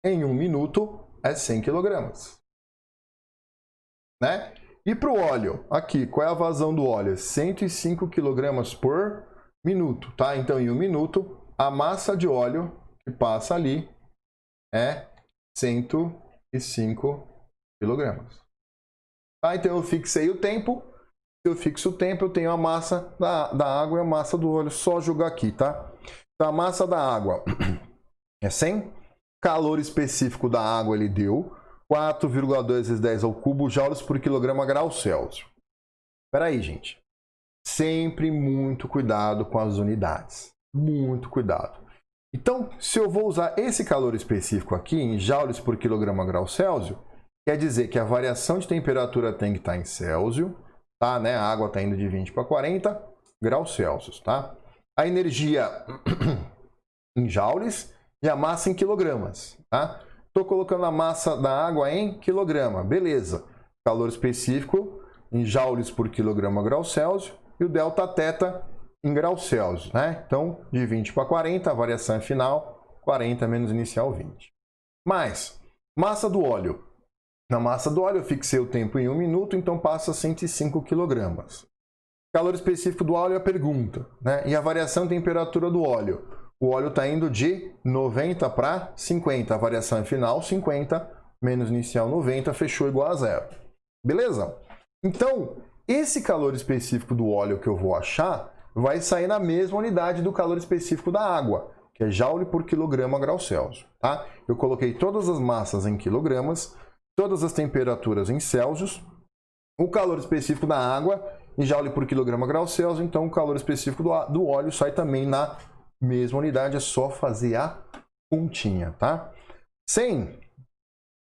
em 1 minuto é 100 kg, né? E para o óleo, aqui, qual é a vazão do óleo? 105 kg por minuto, tá? Então em 1 minuto a massa de óleo que passa ali é 105 kg. Tá? Então eu fixei o tempo. Se eu fixo o tempo, eu tenho a massa da água e a massa do óleo. Só jogar aqui, tá? Então a massa da água é 100. Calor específico da água ele deu 4,2 vezes 10 ao cubo joules por quilograma graus Celsius. Espera aí, gente. Sempre muito cuidado com as unidades. Muito cuidado. Então, se eu vou usar esse calor específico aqui em joules por quilograma graus Celsius, quer dizer que a variação de temperatura tem que estar em Celsius, tá? Né? A água está indo de 20 para 40 graus Celsius, tá? A energia em joules e a massa em quilogramas, tá? Estou colocando a massa da água em quilograma, beleza. Calor específico em joules por quilograma graus Celsius e o delta θ em graus Celsius, né? Então, de 20 para 40, a variação é final, 40 menos inicial 20. Mas, massa do óleo. Na massa do óleo eu fixei o tempo em 1 minuto, então passa 105 kg. Calor específico do óleo é a pergunta, né? E a variação de temperatura do óleo? O óleo está indo de 90 para 50, a variação é final 50, menos inicial 90, fechou igual a zero. Beleza? Então, esse calor específico do óleo que eu vou achar vai sair na mesma unidade do calor específico da água, que é joule por quilograma graus Celsius, tá? Eu coloquei todas as massas em quilogramas, todas as temperaturas em Celsius, o calor específico da água em joule por quilograma graus Celsius, então o calor específico do óleo sai também na mesma unidade, é só fazer a continha, tá? 100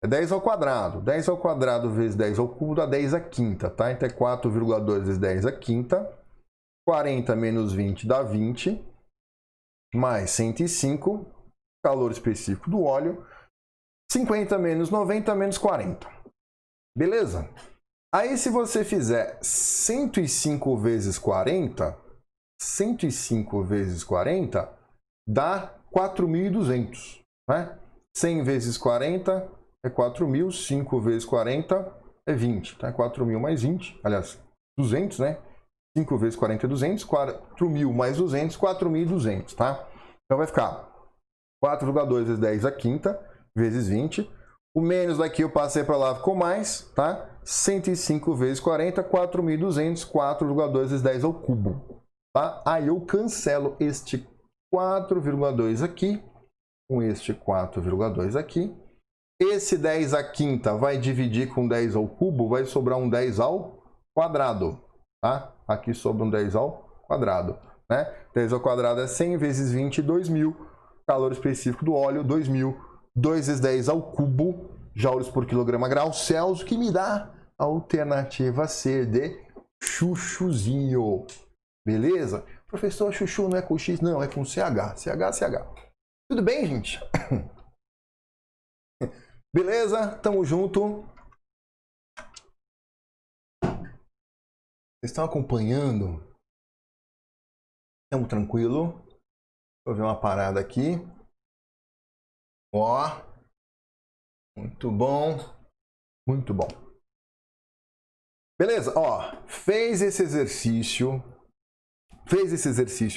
é 10 ao quadrado. 10 ao quadrado vezes 10 ao cubo dá 10 à quinta, tá? Então é 4,2 vezes 10 à quinta. 40 menos 20 dá 20. Mais 105, calor específico do óleo. 50 menos 90 menos 40. Beleza? Aí se você fizer 105 vezes 40, 105 vezes 40 dá 4.200, né? 100 vezes 40 é 4.000, 5 vezes 40 é 20, tá? 4.000 mais 20, aliás, 200, né? 5 vezes 40 é 200, 4.000 mais 200, 4.200, tá? Então vai ficar 4,2 vezes 10 a quinta, vezes 20. O menos daqui eu passei para lá, ficou mais, tá? 105 vezes 40, 4.200, 4,2 vezes 10 ao cubo, tá? Aí eu cancelo este 4,2 aqui, com este 4,2 aqui. Esse 10 à quinta vai dividir com 10 ao cubo, vai sobrar um 10 ao quadrado, tá? Aqui sobra um 10 ao quadrado, né? 10 ao quadrado é 100 vezes 20, 2.000. Calor específico do óleo, 2.000. 2 vezes 10 ao cubo, joules por quilograma grau Celsius, que me dá a alternativa C de chuchuzinho. Beleza? Professor, chuchu não é com X, não, é com CH. CH. Tudo bem, gente? Beleza? Tamo junto. Vocês estão acompanhando? Estamos tranquilo? Deixa eu ver uma parada aqui. Ó. Muito bom. Muito bom. Beleza? Ó, fez esse exercício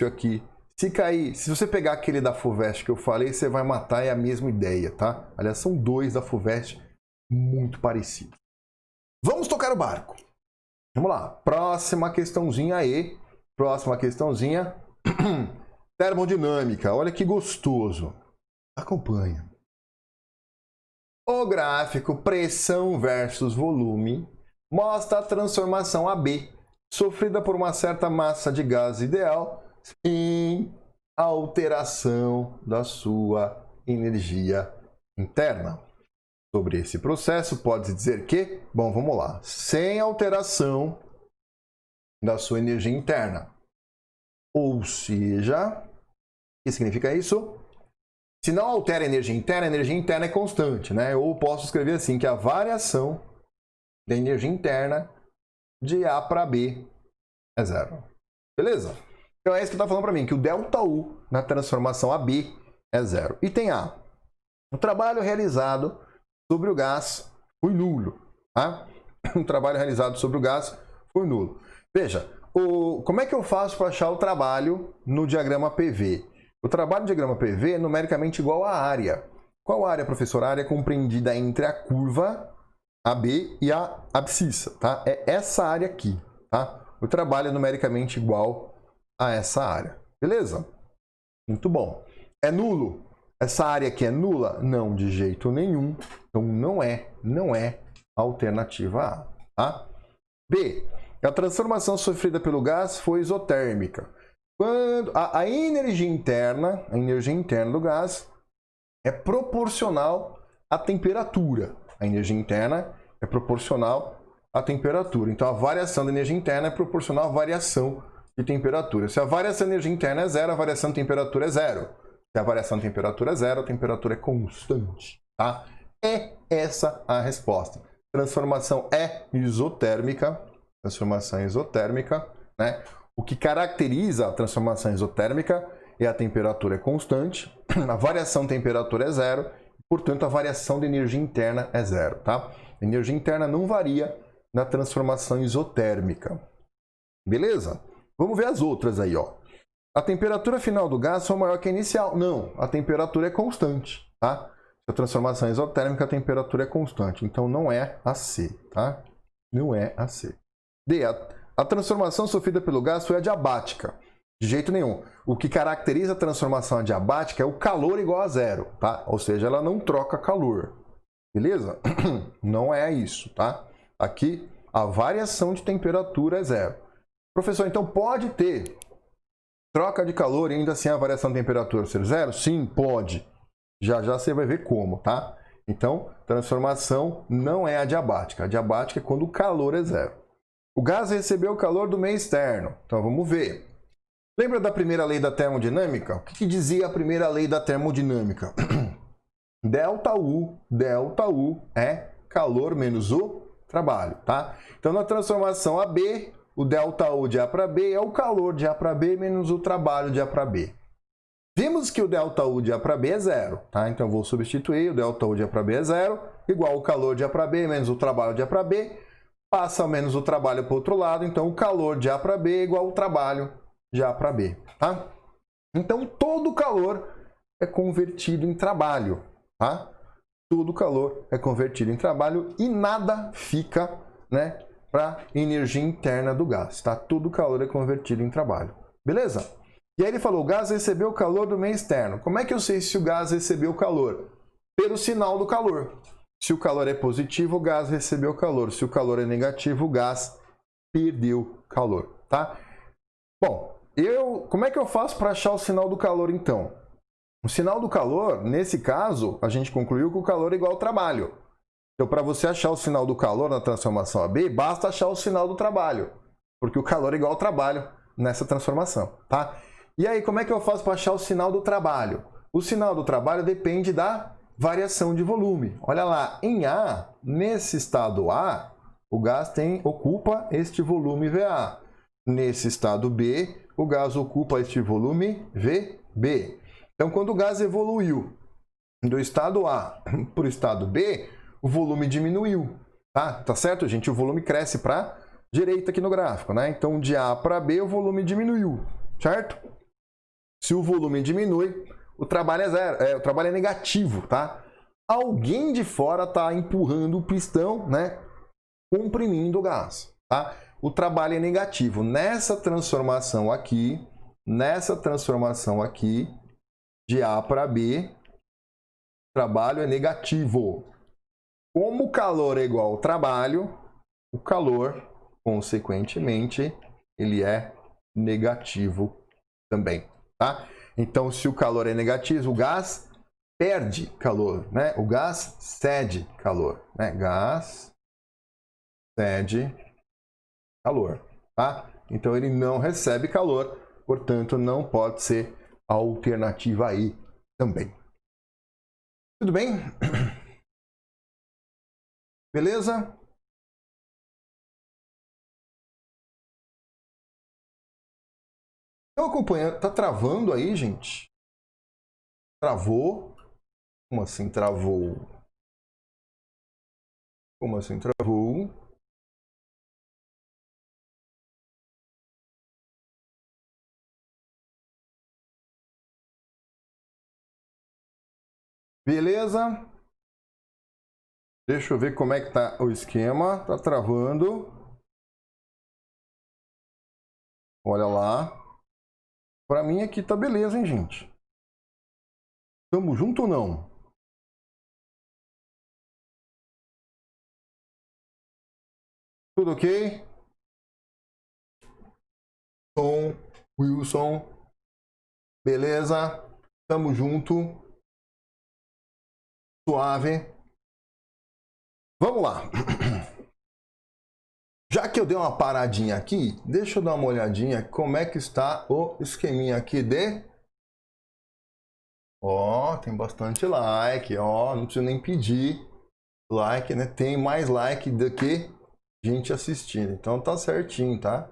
aqui. Se cair, se você pegar aquele da FUVEST que eu falei, você vai matar, é a mesma ideia, tá? Aliás, são dois da FUVEST muito parecidos. Vamos tocar o barco. Vamos lá. Próxima questãozinha aí. Próxima questãozinha. Termodinâmica. Olha que gostoso. Acompanha. O gráfico pressão versus volume mostra a transformação AB sofrida por uma certa massa de gás ideal em alteração da sua energia interna. Sobre esse processo, pode-se dizer que, bom, vamos lá, sem alteração da sua energia interna. Ou seja, o que significa isso? Se não altera a energia interna é constante, né? Ou posso escrever assim, que a variação da energia interna de A para B é zero. Beleza? Então é isso que está falando para mim, que o ΔU na transformação AB é zero. E tem A. O trabalho realizado sobre o gás foi nulo. Tá? O trabalho realizado sobre o gás foi nulo. Veja, como é que eu faço para achar o trabalho no diagrama PV? O trabalho no diagrama PV é numericamente igual à área. Qual área, professor? A área é compreendida entre a curva AB e a abscissa. Tá? É essa área aqui. Tá? O trabalho é numericamente igual a essa área. Beleza? Muito bom. É nulo? Essa área aqui é nula? Não, de jeito nenhum. Então não é a alternativa A. Tá? B. A transformação sofrida pelo gás foi isotérmica. Quando a energia interna do gás é proporcional à temperatura. A energia interna é proporcional à temperatura. Então a variação da energia interna é proporcional à variação de temperatura. Se a variação da energia interna é zero, a variação de temperatura é zero. Se a variação de temperatura é zero, a temperatura é constante. Tá? É essa a resposta. Transformação é isotérmica. Transformação isotérmica, né? O que caracteriza a transformação isotérmica é a temperatura é constante, a variação de temperatura é zero, portanto a variação de energia interna é zero. Tá? A energia interna não varia na transformação isotérmica. Beleza? Vamos ver as outras aí, ó. A temperatura final do gás foi maior que a inicial. Não, a temperatura é constante, tá? A transformação isotérmica, a temperatura é constante. Então não é a C, tá? Não é a C. D. A transformação sofrida pelo gás foi adiabática. De jeito nenhum. O que caracteriza a transformação adiabática é o calor igual a zero, tá? Ou seja, ela não troca calor. Beleza? Não é isso, tá? Aqui, a variação de temperatura é zero. Professor, então pode ter troca de calor e ainda assim a variação de temperatura ser zero? Sim, pode. Já já você vai ver como, tá? Então, transformação não é adiabática. A adiabática é quando o calor é zero. O gás recebeu o calor do meio externo. Então, vamos ver. Lembra da primeira lei da termodinâmica? O que dizia a primeira lei da termodinâmica? ΔU é calor menos o trabalho, tá? Então, na transformação AB, o ΔU de A para B é o calor de A para B menos o trabalho de A para B. Vimos que o ΔU de A para B é zero, tá? Então, eu vou substituir o ΔU de A para B é zero, igual o calor de A para B menos o trabalho de A para B, passa menos o trabalho para o outro lado, então o calor de A para B é igual ao trabalho de A para B, tá? Então, todo calor é convertido em trabalho, tá? Todo calor é convertido em trabalho e nada fica, né, para energia interna do gás, tá? Todo calor é convertido em trabalho, beleza? E aí ele falou, o gás recebeu o calor do meio externo. Como é que eu sei se o gás recebeu o calor? Pelo sinal do calor. Se o calor é positivo, o gás recebeu calor. Se o calor é negativo, o gás perdeu calor, tá? Bom, como é que eu faço para achar o sinal do calor, então? O sinal do calor, nesse caso, a gente concluiu que o calor é igual ao trabalho. Então, para você achar o sinal do calor na transformação AB, basta achar o sinal do trabalho, porque o calor é igual ao trabalho nessa transformação, tá? E aí, como é que eu faço para achar o sinal do trabalho? O sinal do trabalho depende da variação de volume. Olha lá, em A, nesse estado A, o gás ocupa este volume VA. Nesse estado B, o gás ocupa este volume VB. Então, quando o gás evoluiu do estado A para o estado B, o volume diminuiu. Tá certo, gente? O volume cresce para a direita aqui no gráfico, né? Então, de A para B, o volume diminuiu, certo? Se o volume diminui, o trabalho é zero, o trabalho é negativo, tá? Alguém de fora está empurrando o pistão, né? Comprimindo o gás, tá? O trabalho é negativo. Nessa transformação aqui, de A para B, o trabalho é negativo. Como o calor é igual ao trabalho, o calor, consequentemente, ele é negativo também, tá? Então, se o calor é negativo, o gás perde calor, né? O gás cede calor, né? Gás cede calor, tá? Então, ele não recebe calor, portanto, não pode ser a alternativa aí também. Tudo bem? Beleza? Estão acompanhando? Tá travando aí, gente? Travou? Como assim travou? Como assim travou? Beleza? Deixa eu ver como é que tá o esquema. Tá travando. Olha lá. Para mim aqui tá beleza, hein, gente? Tamo junto ou não? Tudo ok? Tom, Wilson. Beleza? Tamo junto. Suave. Vamos lá. Já que eu dei uma paradinha aqui, deixa eu dar uma olhadinha como é que está o esqueminha aqui de... Ó, tem bastante like, ó, não preciso nem pedir like, né? Tem mais like do que gente assistindo, então tá certinho, tá?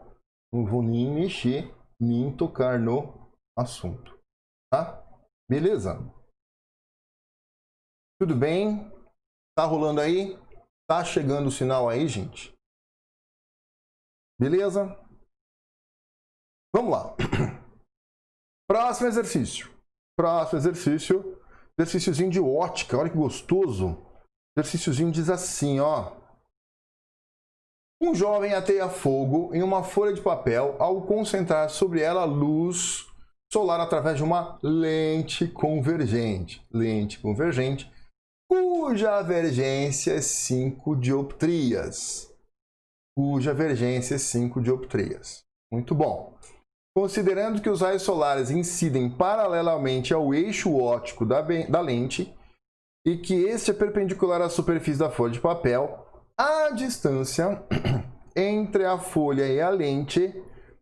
Não vou nem mexer, nem tocar no assunto, tá? Beleza? Tudo bem? Tá rolando aí? Tá chegando o sinal aí, gente? Beleza? Vamos lá. Próximo exercício. Próximo exercício. Exercíciozinho de ótica. Olha que gostoso. Exercíciozinho diz assim, ó. Um jovem ateia fogo em uma folha de papel ao concentrar sobre ela luz solar através de uma lente convergente. Lente convergente, cuja vergência é 5 dioptrias. Cuja vergência é 5 dioptrias. Muito bom. Considerando que os raios solares incidem paralelamente ao eixo óptico da lente e que este é perpendicular à superfície da folha de papel, a distância entre a folha e a lente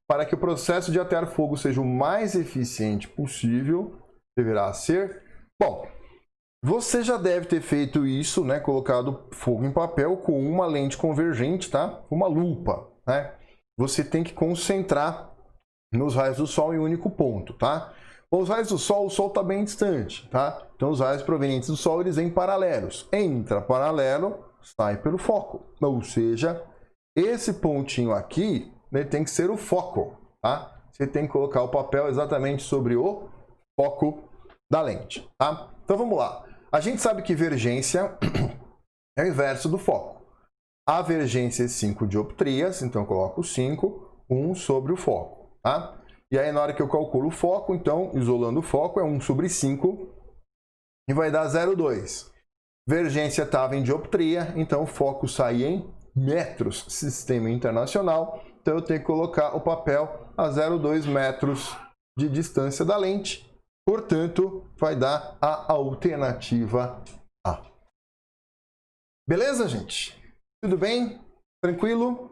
para que o processo de atear fogo seja o mais eficiente possível deverá ser... Bom, Você já deve ter feito isso, né? Colocado fogo em papel com uma lente convergente, tá? Uma lupa, né? Você tem que concentrar nos raios do Sol em um único ponto, tá? Os raios do Sol, o Sol está bem distante, tá? Então os raios provenientes do Sol, eles vêm paralelos. Entra paralelo, sai pelo foco. Ou seja, esse pontinho aqui, né, tem que ser o foco, tá? Você tem que colocar o papel exatamente sobre o foco da lente, tá? Então vamos lá. A gente sabe que vergência é o inverso do foco. A vergência é 5 dioptrias, então eu coloco 5, 1 sobre o foco, tá? E aí na hora que eu calculo o foco, então, isolando o foco, é 1 sobre 5 e vai dar 0,2. Vergência estava em dioptria, então o foco sai em metros, sistema internacional. Então eu tenho que colocar o papel a 0,2 metros de distância da lente. Portanto, vai dar a alternativa A. Beleza, gente? Tudo bem? Tranquilo?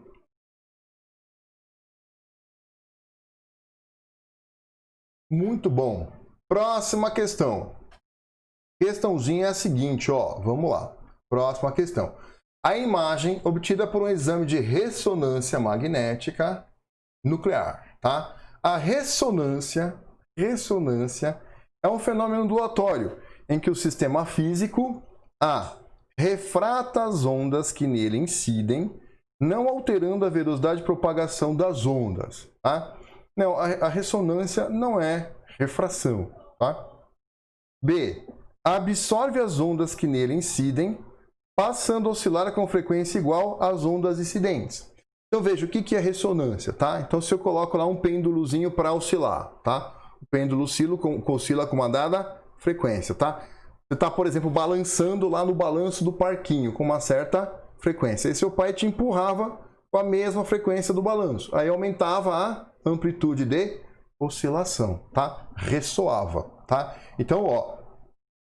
Muito bom. Próxima questão. Questãozinha é a seguinte, ó. Vamos lá. Próxima questão. A imagem obtida por um exame de ressonância magnética nuclear, tá? A ressonância é um fenômeno ondulatório em que o sistema físico refrata as ondas que nele incidem, não alterando a velocidade de propagação das ondas, tá? Não, a ressonância não é refração, tá? B. Absorve as ondas que nele incidem, passando a oscilar com frequência igual às ondas incidentes. Então veja, o que é ressonância, tá? Então se eu coloco lá um pêndulozinho para oscilar, tá? O pêndulo oscila com uma dada frequência, tá? Você está, por exemplo, balançando lá no balanço do parquinho com uma certa frequência. Aí seu pai te empurrava com a mesma frequência do balanço. Aí aumentava a amplitude de oscilação, tá? Ressoava, tá? Então, ó, o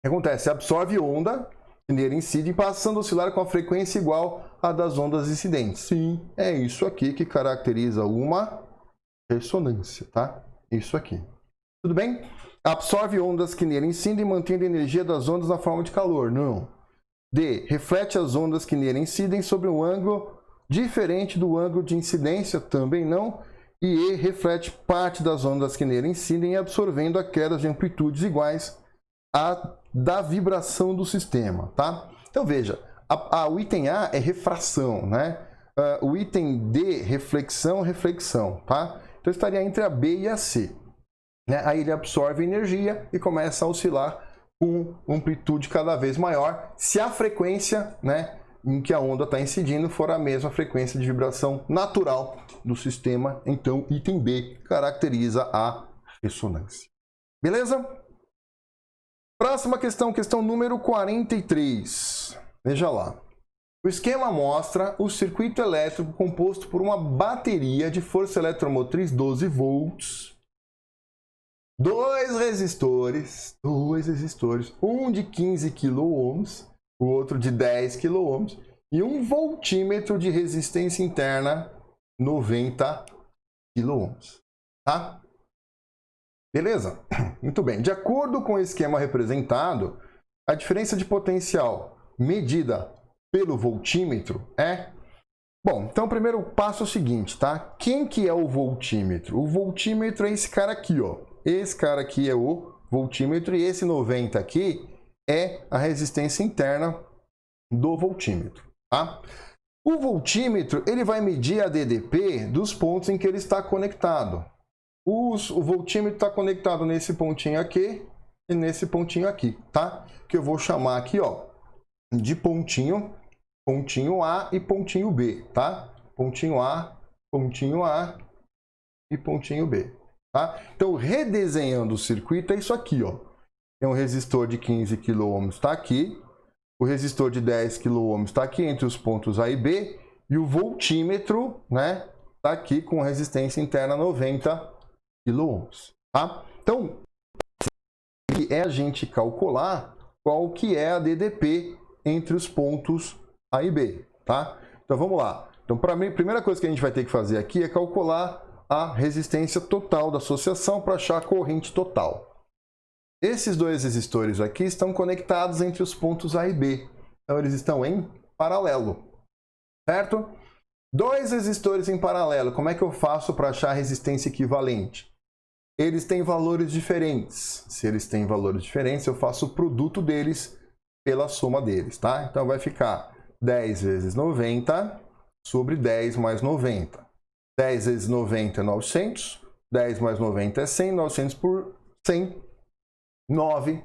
que acontece? Absorve onda, nele incide, passando a oscilar com a frequência igual à das ondas incidentes. Sim, é isso aqui que caracteriza uma ressonância, tá? Isso aqui. Tudo bem? Absorve ondas que nele incidem, mantendo a energia das ondas na forma de calor. Não. D. Reflete as ondas que nele incidem sobre um ângulo diferente do ângulo de incidência. Também não. E E. Reflete parte das ondas que nele incidem, absorvendo a quedas de amplitudes iguais à da vibração do sistema, tá? Então veja, o item A é refração, né? O item D, reflexão, tá? Então estaria entre a B e a C. Né? Aí ele absorve energia e começa a oscilar com amplitude cada vez maior, se a frequência, né, em que a onda está incidindo for a mesma frequência de vibração natural do sistema. Então, item B caracteriza a ressonância. Beleza? Próxima questão, questão número 43. Veja lá. O esquema mostra o circuito elétrico composto por uma bateria de força eletromotriz 12 volts, dois resistores, um de 15 kΩ, o outro de 10 kΩ, e um voltímetro de resistência interna 90 kΩ. Tá? Beleza? Muito bem. De acordo com o esquema representado, a diferença de potencial medida pelo voltímetro é... Bom, então o primeiro passo é o seguinte, tá? Quem que é o voltímetro? O voltímetro é esse cara aqui, ó. Esse cara aqui é o voltímetro e esse 90 aqui é a resistência interna do voltímetro, tá? O voltímetro, ele vai medir a DDP dos pontos em que ele está conectado. O voltímetro está conectado nesse pontinho aqui e nesse pontinho aqui, tá? Que eu vou chamar aqui, ó, de pontinho A e pontinho B, tá? Pontinho A e pontinho B, tá? Então, redesenhando o circuito é isso aqui, ó. Tem um resistor de 15 kΩ, está aqui. O resistor de 10 kΩ está aqui entre os pontos A e B. E o voltímetro, né, está aqui com resistência interna 90 kΩ, tá? Então, é a gente calcular qual que é a DDP entre os pontos A e B, tá? Então vamos lá. Então, para mim, a primeira coisa que a gente vai ter que fazer aqui é calcular a resistência total da associação para achar a corrente total. Esses dois resistores aqui estão conectados entre os pontos A e B. Então, eles estão em paralelo, certo? Dois resistores em paralelo, como é que eu faço para achar a resistência equivalente? Eles têm valores diferentes. Se eles têm valores diferentes, eu faço o produto deles pela soma deles, tá? Então, vai ficar 10 vezes 90 sobre 10 mais 90. 10 vezes 90 é 900, 10 mais 90 é 100, 900 por 100, 9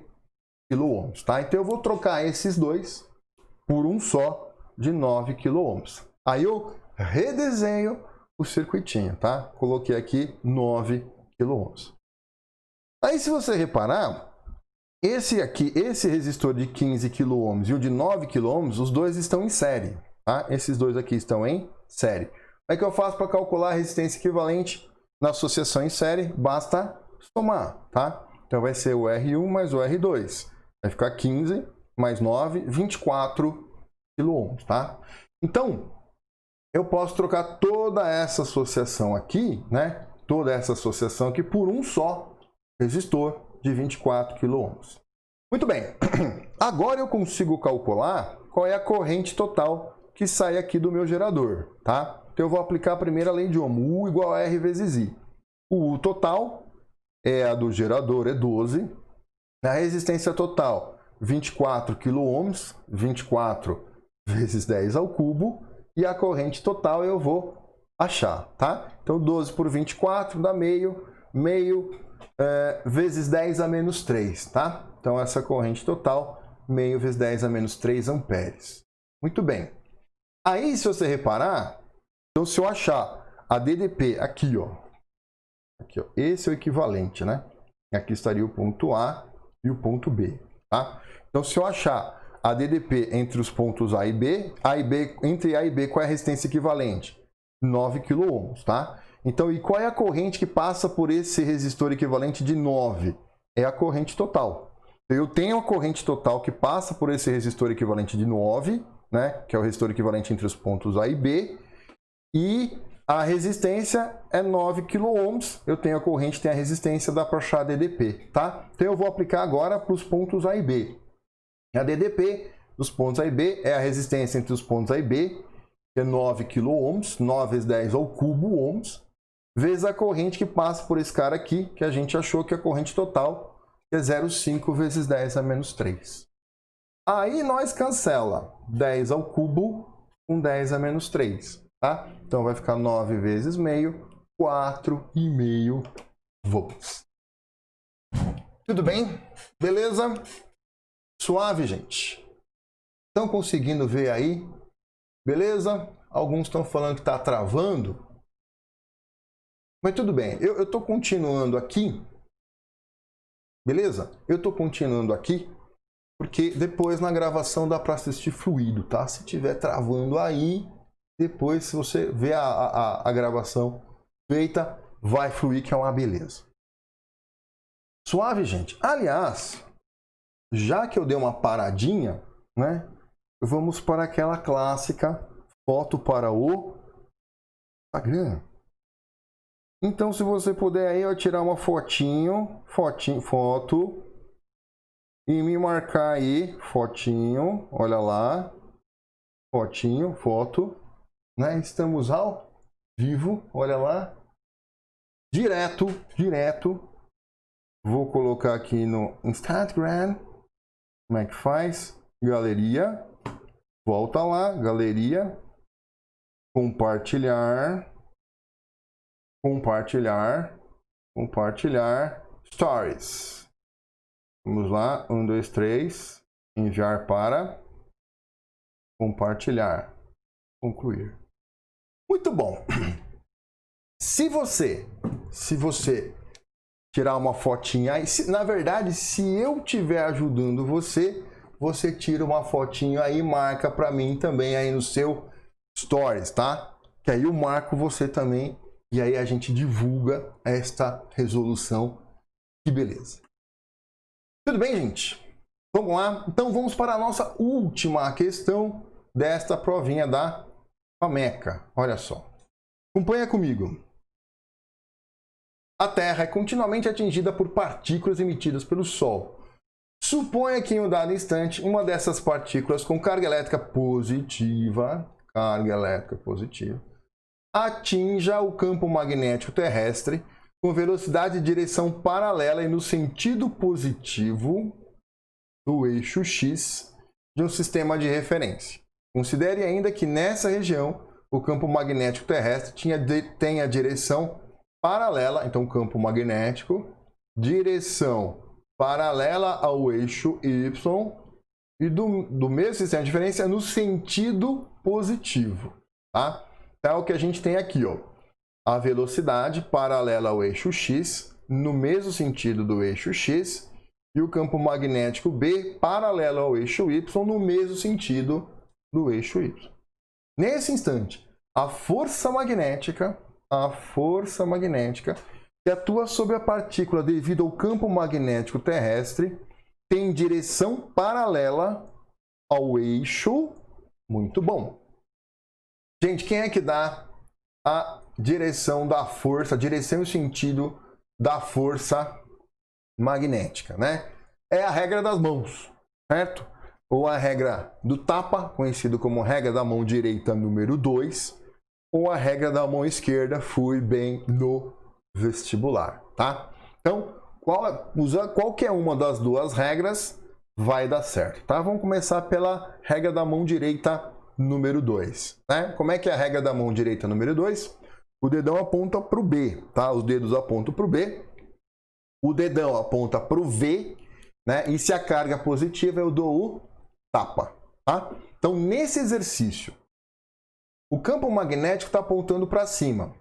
kΩ, tá? Então, eu vou trocar esses dois por um só de 9 kΩ. Aí, eu redesenho o circuitinho, tá? Coloquei aqui 9 kΩ. Aí, se você reparar, esse resistor de 15 kΩ e o de 9 kΩ, os dois estão em série, tá? Esses dois aqui estão em série. Como é que eu faço para calcular a resistência equivalente na associação em série? Basta somar, tá? Então, vai ser o R1 mais o R2. Vai ficar 15 mais 9, 24 kΩ, tá? Então, eu posso trocar toda essa associação aqui, né? Toda essa associação aqui por um só resistor de 24 kΩ. Muito bem. Agora eu consigo calcular qual é a corrente total que sai aqui do meu gerador, tá? Então eu vou aplicar a primeira lei de Ohm, U igual a R vezes I. O U total é a do gerador, é 12. A resistência total, 24 kΩ, 24 vezes 10 ao cubo. E a corrente total eu vou achar, tá? Então, 12 por 24 dá meio vezes 10 a menos 3, tá? Então, essa corrente total, meio vezes 10 a menos 3 amperes. Muito bem. Aí, se você reparar, então, se eu achar a DDP aqui, ó, esse é o equivalente, né? Aqui estaria o ponto A e o ponto B, tá? Então, se eu achar a DDP entre os pontos A e B, entre A e B, qual é a resistência equivalente? 9 kΩ, tá? Então, e qual é a corrente que passa por esse resistor equivalente de 9? É a corrente total. Eu tenho a corrente total que passa por esse resistor equivalente de 9, né? Que é o resistor equivalente entre os pontos A e B, e a resistência é 9 kΩ. Eu tenho a corrente, tem a resistência, dá para achar a DDP, tá? Então, eu vou aplicar agora para os pontos A e B. A DDP dos pontos A e B é a resistência entre os pontos A e B, que é 9 kΩ, 9 vezes 10 ao cubo ohms, vezes a corrente que passa por esse cara aqui, que a gente achou que é a corrente total, que é 0,5 vezes 10 a menos 3. Aí nós cancela 10 ao cubo com 10 a menos 3, tá? Então vai ficar 9 vezes meio, 4,5 volts. Tudo bem? Beleza? Suave, gente. Estão conseguindo ver aí? Beleza? Alguns estão falando que está travando. Mas tudo bem. Eu estou continuando aqui. Beleza? Eu estou continuando aqui porque depois na gravação dá para assistir fluido, tá? Se tiver travando aí, depois se você ver a gravação feita, vai fluir, que é uma beleza. Suave, gente. Aliás, já que eu dei uma paradinha, né? Vamos para aquela clássica foto para o Instagram. Então, se você puder aí, eu tirar uma foto e me marcar aí, fotinho, olha lá, foto, né? Estamos ao vivo, olha lá, direto. Vou colocar aqui no Instagram. Como é que faz? Galeria. Volta lá, galeria. Compartilhar. Stories. Vamos lá. 1, 2, 3. Enviar para. Compartilhar. Concluir. Muito bom. Se você tirar uma fotinha aí, na verdade, se eu estiver ajudando você tira uma fotinho aí e marca para mim também aí no seu Stories, tá? Que aí eu marco você também e aí a gente divulga esta resolução. Que beleza. Tudo bem, gente? Vamos lá? Então vamos para a nossa última questão desta provinha da FAMECA. Olha só. Acompanha comigo. A Terra é continuamente atingida por partículas emitidas pelo Sol. Suponha que em um dado instante, uma dessas partículas com carga elétrica positiva, atinja o campo magnético terrestre com velocidade e direção paralela e no sentido positivo do eixo X de um sistema de referência. Considere ainda que nessa região o campo magnético terrestre tem a direção paralela, então campo magnético, direção paralela ao eixo Y e do mesmo sistema de referência no sentido positivo. Tá? Então é o que a gente tem aqui, ó. A velocidade paralela ao eixo X, no mesmo sentido do eixo X, e o campo magnético B paralelo ao eixo Y, no mesmo sentido do eixo Y. Nesse instante, a força magnética que atua sobre a partícula devido ao campo magnético terrestre tem direção paralela ao eixo. Muito bom. Gente, quem é que dá a direção da força, a direção e o sentido da força magnética, né? É a regra das mãos, certo? Ou a regra do tapa, conhecido como regra da mão direita número 2, ou a regra da mão esquerda, fui bem no vestibular, tá? Então, usar qualquer uma das duas regras vai dar certo, tá? Vamos começar pela regra da mão direita número 2, né? Como é que é a regra da mão direita número 2? O dedão aponta para o B, tá? Os dedos apontam para o B, o dedão aponta para o V, né? E se a carga é positiva, eu dou o tapa, tá? Então, nesse exercício, o campo magnético está apontando para cima.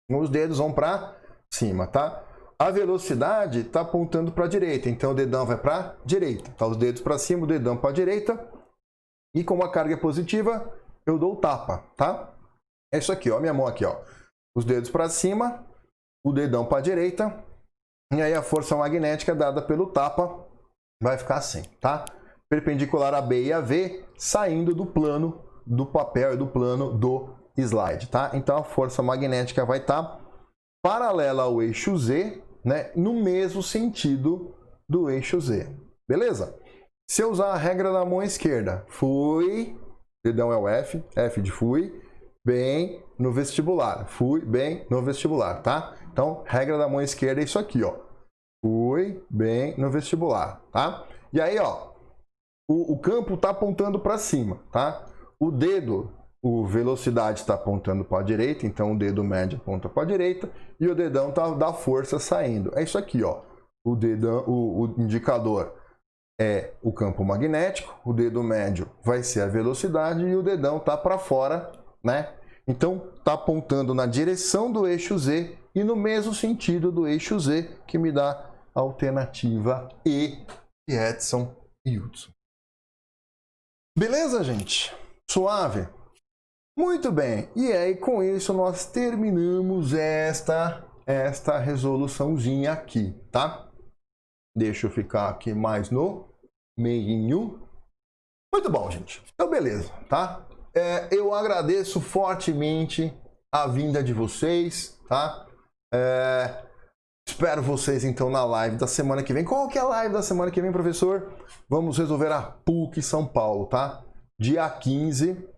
Os dedos vão para cima, tá? A velocidade está apontando para a direita, então o dedão vai para a direita. Tá? Os dedos para cima, o dedão para a direita. E como a carga é positiva, eu dou o tapa, tá? É isso aqui, ó, minha mão aqui, ó. Os dedos para cima, o dedão para a direita. E aí a força magnética dada pelo tapa vai ficar assim, tá? Perpendicular a B e a V, saindo do plano do papel e do plano do slide, tá? Então a força magnética vai estar paralela ao eixo Z, né? No mesmo sentido do eixo Z, beleza? Se eu usar a regra da mão esquerda, fui, dedão é o F, F de fui, bem no vestibular, fui bem no vestibular, tá? Então, regra da mão esquerda é isso aqui, ó. Fui bem no vestibular, tá? E aí, ó, o campo tá apontando para cima, tá? O dedo, o velocidade está apontando para a direita, então o dedo médio aponta para a direita e o dedão tá da força saindo. É isso aqui, ó. O dedão, o indicador é o campo magnético, o dedo médio vai ser a velocidade e o dedão tá para fora, né? Então tá apontando na direção do eixo Z e no mesmo sentido do eixo Z, que me dá a alternativa E de Edson e Hudson. Beleza, gente? Suave? Muito bem. E aí, com isso, nós terminamos esta resoluçãozinha aqui, tá? Deixa eu ficar aqui mais no meinho. Muito bom, gente. Então, beleza, tá? Eu agradeço fortemente a vinda de vocês, tá? Espero vocês, então, na live da semana que vem. Qual que é a live da semana que vem, professor? Vamos resolver a PUC São Paulo, tá? Dia 15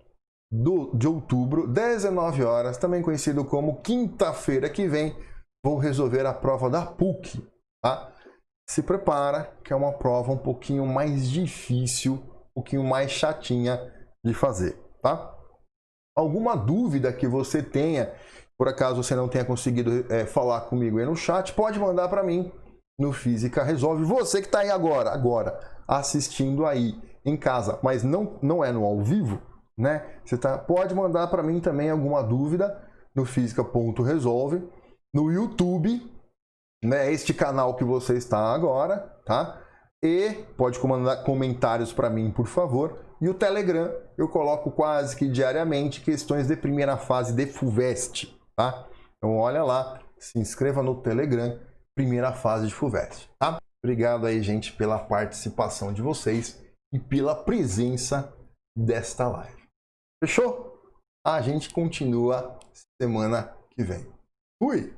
de outubro, 19 horas, também conhecido como quinta-feira que vem, vou resolver a prova da PUC, tá? Se prepara, que é uma prova um pouquinho mais difícil, um pouquinho mais chatinha de fazer, tá? Alguma dúvida que você tenha, por acaso você não tenha conseguido falar comigo aí no chat, pode mandar para mim no Física Resolve. Você que está aí agora, assistindo aí em casa, mas não é no ao vivo, né? Pode mandar para mim também alguma dúvida no Física.resolve, no YouTube, né? Este canal que você está agora, tá? E pode mandar comentários para mim, por favor. E o Telegram, eu coloco quase que diariamente questões de primeira fase de FUVEST, tá? Então olha lá, se inscreva no Telegram, primeira fase de FUVEST, tá? Obrigado aí, gente, pela participação de vocês e pela presença desta live. Fechou? A gente continua semana que vem. Fui!